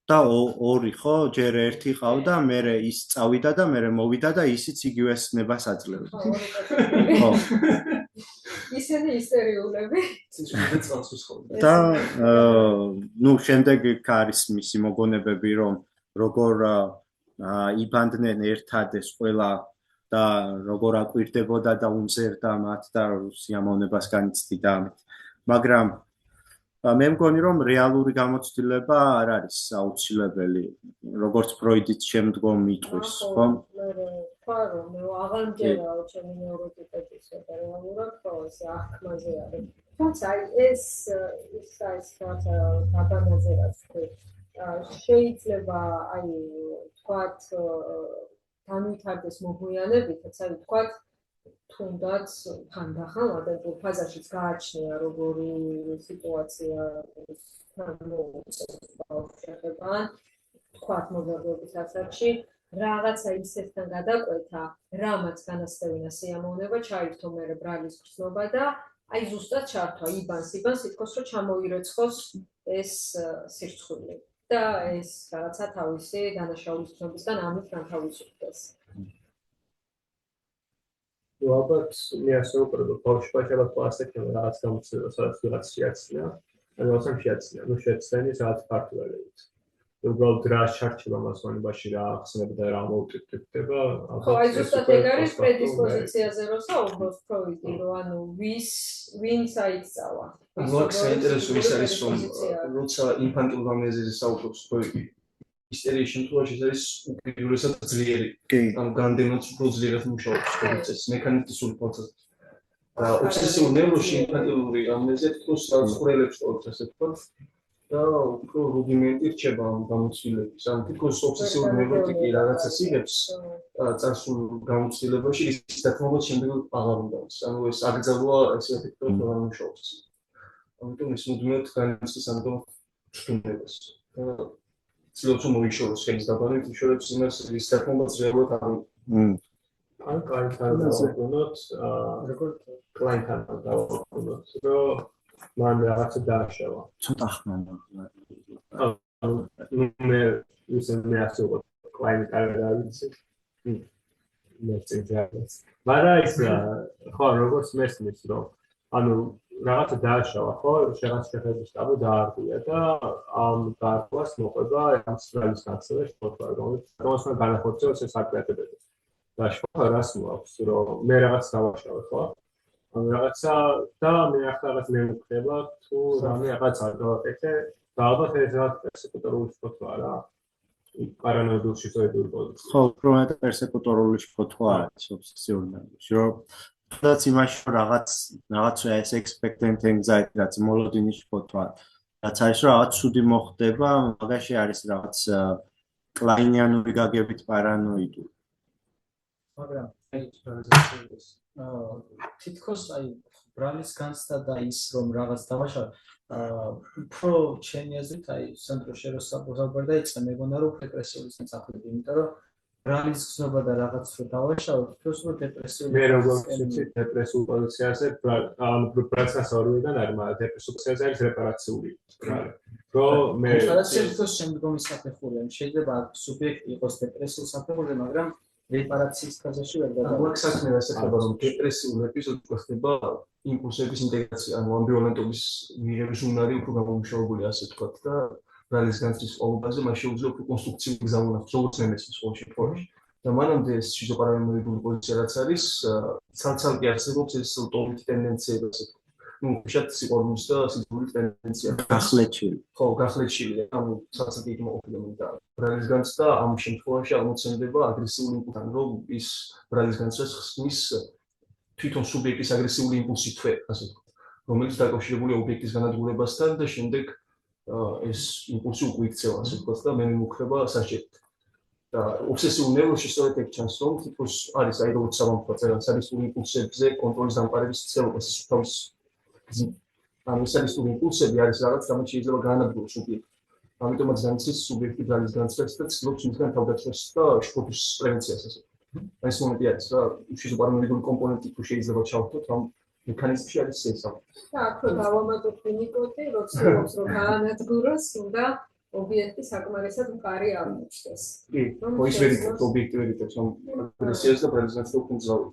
და ორი ხო, ჯერ ერთი ყავდა, მერე ის წავიდა და მერე მოვიდა და ისიც იგივეს ნებას აძლევდა. ხო. ისინი ისტერიულები. და შემდეგ არის მისი მოგონებები, რომ როგორ იბანდნენ ერთად ეს ყველა და როგორ აკვირდებოდა და უმზერდა მათ და სიამოვნებას განიცდიდა ამით. მაგრამ მე მგონი რომ რეალური გამოცდილება არ არის აუცილებელი, როგორც ფროიდიც შემდგომ მიტყვის, ხო? ხო, მე აღარ მჯერაო ჩემი ნევროტიპების რეალურად ხო ეს აღქმაზე არის. თუმცა ეს დაბანაზე რაც შეიძლება თქვათ განვითარდეს მოგვიანებითაც, თქვათ თუნდაც ხანდახან ადამიანურ ფაზაშიც გააჩნია როგორი სიტუაცია შეეხება თქვათ მოზარდობის ასაკში რაღაცა ისეთთან გადაკვეთა, რამაც განასწევინა სიამოვნება, ჩაირთო მერე ბრალის გრძნობა და აი ზუსტად ჩართვა იბანს თითქოს რომ ჩამოირეცხოს ეს სირცხვილი და ეს რაღაცა თავისი დანაშაულის ცნობისგან ამით განთავისუფლდეს. ალბათ მე ასე ვუყურებ ბავშვობაში ალბათ კლასიკები რაღაც გამოცდილება სადაც ვიღაც შეაცდია ან რაღაცა შეაცდია შეაცდენი სადაც ფართოებით უბრალოდ რა შარჩება მასონებაში რა ახსნებდა რა მოუტვირთება ხო აი ზუსტად ეგ არის პრედისპოზიციაზე რომ საუბრობს ფროიდი რომ ანუ ვინც აიწავა მაგ საინტერესო ის არის რომ როცა ინფანტილურ ამნეზიაზე საუბრობს ფროიდი ისტერიის შემთხვევაში ეს არის უპირველესად ძლიერი. ანუ განდევნაც უფრო ძლიერად მუშაობს პროცესს, მექანისტიკურ პროცესს. და ობსესიურ ნევროზში ინფანტილური ამნეზია თვითონ საწყურელებს თორს ასე ვთქვათ და უფრო რუდიმენტი რჩება ამ გამოცდილების. ანუ თვითონ ობსესიურ ნევროტიკი რაღაცას იღებს წარსულ გამოცდილებაში, ის დათმობაც შემდეგ აღარ უნდაოს. ანუ ეს აკრძალვა ესე ვთქვათ რა მუშაობს. ამიტომ ის მუდმივად განიცდის ამ ჩქუნებას. ცდილობს რომ მოიშოროს ხელის დაბანით, იშორებს იმას რის თქმულაც რეალურად არ ან კლაინტთან დავაბრუნოთ, როგორ კლაინტთან დავაბრუნოთ, რომ მან რაღაცა დააშავა. ცოტა ხმანა. მე ისინი ასწავლო კლაინტ კარიერაში. მე წინჯაეს. მაგრამ ის ხო როგორც მესმის რომ ანუ რაღაცა დააშავა ხო რაღაც შეხედვის სტაბი დაარღვია და ამ დარღვას მოყვება ამ სტრალის განცევა შეხოთვა რომელიც განახორციელოს ეს აკრედიტები და შეხოთვა რას მოაქვს რომ მე რაღაც დავაშავე ხო ანუ რაღაცა და მე ახლა რაღაც მევუხება თუ რამე რაღაცა დავაკეთე და ალბათ ეს რაღაც პერსეკუტორული შეხოთვა რა პარანოიდული შეხოთვა ხო უფრო მეტად პერსეკუტორული შეხოთვა არის ობსესიური ნერვში რომ რაც იმაში რაღაც ეს expectant anxiety რაც მოლოდინი შეხოთვა რაც არის რომ რაღაც ცუდი მოხდება მაგაში არის რაღაც კლაინიანური გაგებით პარანოიდული მაგრამ თითქოს აი ბრალის განცდა და ის რომ რაღაც დავაშავე უფრო ჩემი აზრით აი სანდრო შეროსაბორ დაიწყე მეგონა რომ დეპრესიული საწაფები იმიტომ რომ ბრალის გზნობა და რაღაც რო დავაშავე თვითონ რომ დეპრესიული მე როგორც დეპრესიულ პოზიციაზე ბრალს ორივიდან არის მაგრამ დეპრესიულ პოზიციაზე არის რეპარაციული ბრალი რომ მე რეპარაციის შემდგომი საფეხურია შეიძლება სუბიექტი იყოს დეპრესიულ საფეხურზე მაგრამ რეპარაციის ფაზაში ვერ გადავა. აქ საქმე ასე ხდება რომ დეპრესიულ ეპიზოდში ხდება იმპულსების ინტეგრაცია, ანუ ამბივალენტობის მიღების უნარი უფრო გამომუშავებული ასე ვთქვათ და ბრალის განცდის ყოველდღიურობაზე მას შეუძლია უფრო კონსტრუქციული გზა უნახოს, როგორც მემესის ყოველ შემთხვევაში. და მანამდე ეს შიზოპარანოიდული პოზიცია რაც არის, ცალ-ცალკე არსებობს ეს ლტოლითი ტენდენციები ასე ვთქვათ. ну, сейчас სიყვარულის და სიძულვილის ტენდენცია. გახლეჩილი. ხო, გახლეჩილი, ანუ ცალ-ცალკე იმოყოფილება და ბრალის განცდა ამ შემთხვევაში აღმოცენდება აგრესიული იმპულსთან, რომ ის ბრალის განცდას ხსნის თვითონ სუბიექტის აგრესიული იმპულსი თვე, ასე ვთქვათ, რომელიც დაკავშირებულია ობიექტის განადგურებასთან და შემდეგ ეს იმპულსი უკვე იქცევა, ასე ვთქვათ, და მე მიმუქრება საჭიროდ. და ობსესიურ ნევროზში სწორედ ეგ ჩანს, რომ თითქოს არის აი როგორც საბამთო წერას არის იმპულსებზე კონტროლის დამყარების ცდილობა, ეს თავის ანუ ეს არის იმპულსები არის რაღაც რომელიც შეიძლება გაანადგუროს სუბიექტს. ამიტომაც განცდის სუბიექტი ბრალის განცდას და ცდილობს მისგან თავდაცვას და შფოთის პრევენციას ასე. ეს მომენტი არის რა შიზოპარანოიდული კომპონენტი თუ შეიძლება ჩავთვალოთ ამ მექანიზმში არის ეს. და აქ დავამატოთ ნიკოტი, როცეობს რომ გაანადგუროს, უნდა ობიექტი საკმარისად მყარი არ მოხდეს. კი, ის ვერიტებს ობიექტი ვერიტებს ამ აგრესიას და ბრალის განცდა უკუნძავი.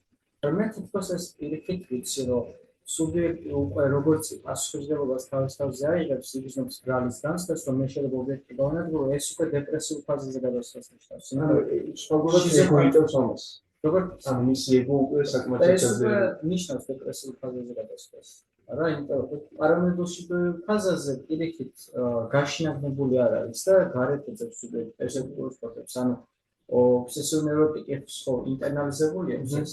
მე თვითონ ეს პირიქით ვიცი რომ სუბიექტი უკვე როგორც პასუხისმგებლობას თავის-თავზე აიღებს იგრძნობს ბრალის განცდას, რომ მე შეიძლება ობიექტი გავანადგურო, ეს უკვე დეპრესიულ ფაზაზე გადასვლას ნიშნავს. სხვაგორად შეგოიტევს ამას. როგორც ანუ მის ეგო უკვე საკმაოდ ჩაძერა. ნიშნავს დეპრესიულ ფაზაზე გადასვლას. რა, იმიტომ რომ პარანოიდულ ფაზაზე პირიქით გაშინავნებული არ არის და გარეთ ეძებს სუბიექტი პერსეპტუალურ პროცესს. ანუ ობსესიურ ნევროტიკებს ხო ინტერნალიზებულია ეს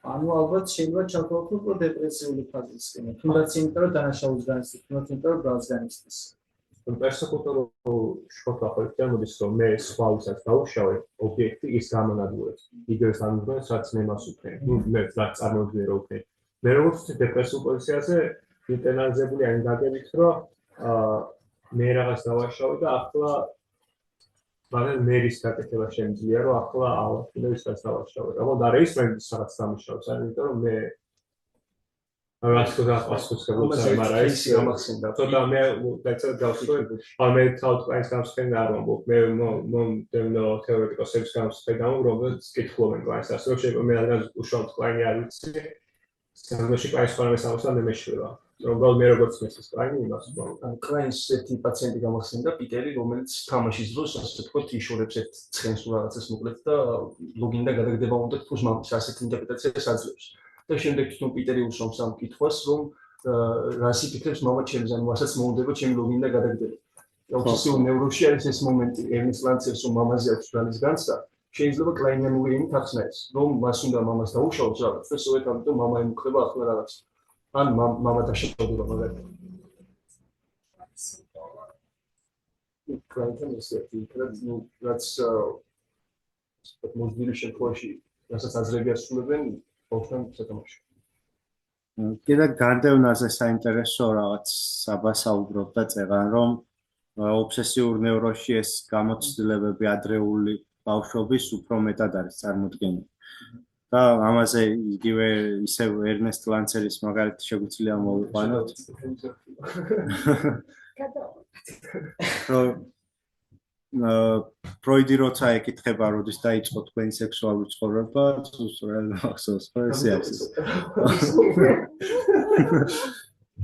ანუ ალბათ შეიძლება ჩავთვალოთ უფრო დეპრესიული ფაზისკენ. თუნდაც იმიტომ რომ დანაშაულის განცდის, თუნდაც იმიტომ რომ ბრალს განცდის. პერსეკუტორულ შეხოთვა ხო იქნებოდის რომ მე სხვა ვისაც დავუშავე ობიექტი ის გამონადგურებს. იგივე სამგზნოს რაც მე მას ვქნე. ნუ მე რაც წარმოვიდგინე რომ ვქნე. მე როგორც დეპრესიულ პოზიციაზე ინტერნალიზებული არის გაგებით რომ მე რაღაც დავაშავე და ახლა მაგრამ მერის გაკეთება შემიძლია რომ ახლა ავაფინო ის რაც დავაშავე. რამოდ არ ის მე რაღაც დამიშავებს, იმიტომ რომ მე რაც თქო პასუხისმგებლობს მაგრამ ეს გამახსენდა. ცოტა მე დაიწყე გავსვენ. ან მე თავად კლაინტს გამსხენ და არ ვამბობ. მე მომდევნო თეორეტიკოსების გამსხენ რომელიც კითხულობენ კლაინტს. ასე რომ შეიძლება მე რაღაც უშუალოდ კლაინი არ ვიცი. სამდროში კლაინს ხოლმე სამოსა მე მეშველა. რომ მე როგორც მესის კლაინი იმას ვამბობ. კლაინს ერთი პაციენტი გამახსენდა პიტერი, რომელიც თამაშის დროს ასე ვთქვათ იშორებს ერთ ცხენს თუ რაღაცას მოკლედ და ლოგინდა გადაგდება უნდა თქოს მამის ასეთ ინტერპრეტაციას აძლევს. და შემდეგ თვითონ პიტერი უშრომს ამ კითხვას, რომ რას იფიქრებს მამა ჩემს, ანუ მასაც მოუნდება ჩემი ლოგინდა გადაგდება. ობსესიურ ნევროზში არის ეს მომენტი, ერნეს ლანცერს რომ მამაზე აქვს ბრალის განცდა, შეიძლება კლაინიანური იმით ახსნას, რომ მას უნდა მამას დაუშავოს რაღაც და სწორედ ამიტომ მამა ემუქრება ახლა რაღაც. ან მამა დაშავდება მაგალითად. კლაინთან ესე იქნება, ნუ რაც მოძილი შემთხვევაში, რასაც აზრები ასრულებენ, ოღონდ სათამაშო. კიდე გარდევნაზე საინტერესო რაღაც საბასაუბროთ და წერან რომ ობსესიურ ნევროზში ეს გამოცდილებები ადრეული ბავშვობის უფრო მეტად არის წარმოდგენილი. და ამაზე იგივე ისევ ერნესტ ლანცერის მაგალითი შეგვიძლია მოვიყვანოთ. ფროიდი როცა ეკითხება, როდის დაიწყო თქვენი სექსუალური ცხოვრება, ზუსტად ახსოვს, ხო ესე არის.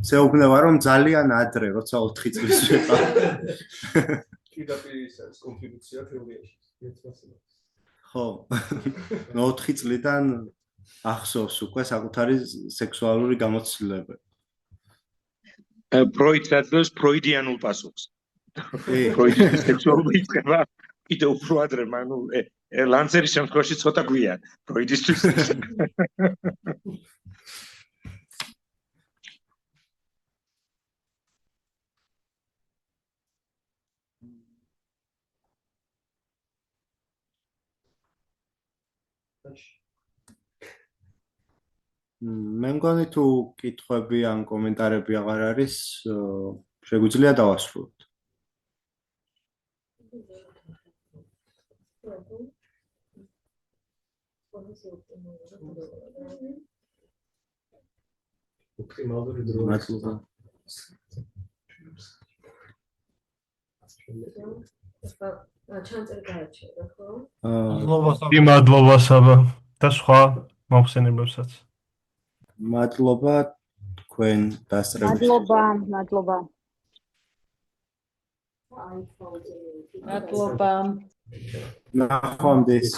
შეუბნება რომ ძალიან ადრე, როცა 4 წლის ვიყავ. პირდაპირ ის არის კონტრიბუცია თეორიაში. ხო. 4 წლიდან ახსოვს უკვე საკუთარი სექსუალური გამოცდილება. ფროიდს აწევს ფროიდიანულ პასუხს. ფროიდის სექსუალური იწყება კიდევ უფრო ადრე, ანუ ლანცერის შემთხვევაში ცოტა გვიან ფროიდისთვის. მე მგონი თუ კითხვები ან კომენტარები აღარ არის, შეგვიძლია დავასრულოთ. ოპტიმალური დრო. მადლობა. ჩანწერი გააჩერდა, ხო? მადლობა საბა და სხვა მოხსენებებსაც. მადლობა თქვენ დასწრებით. მადლობა. ნახვამდის.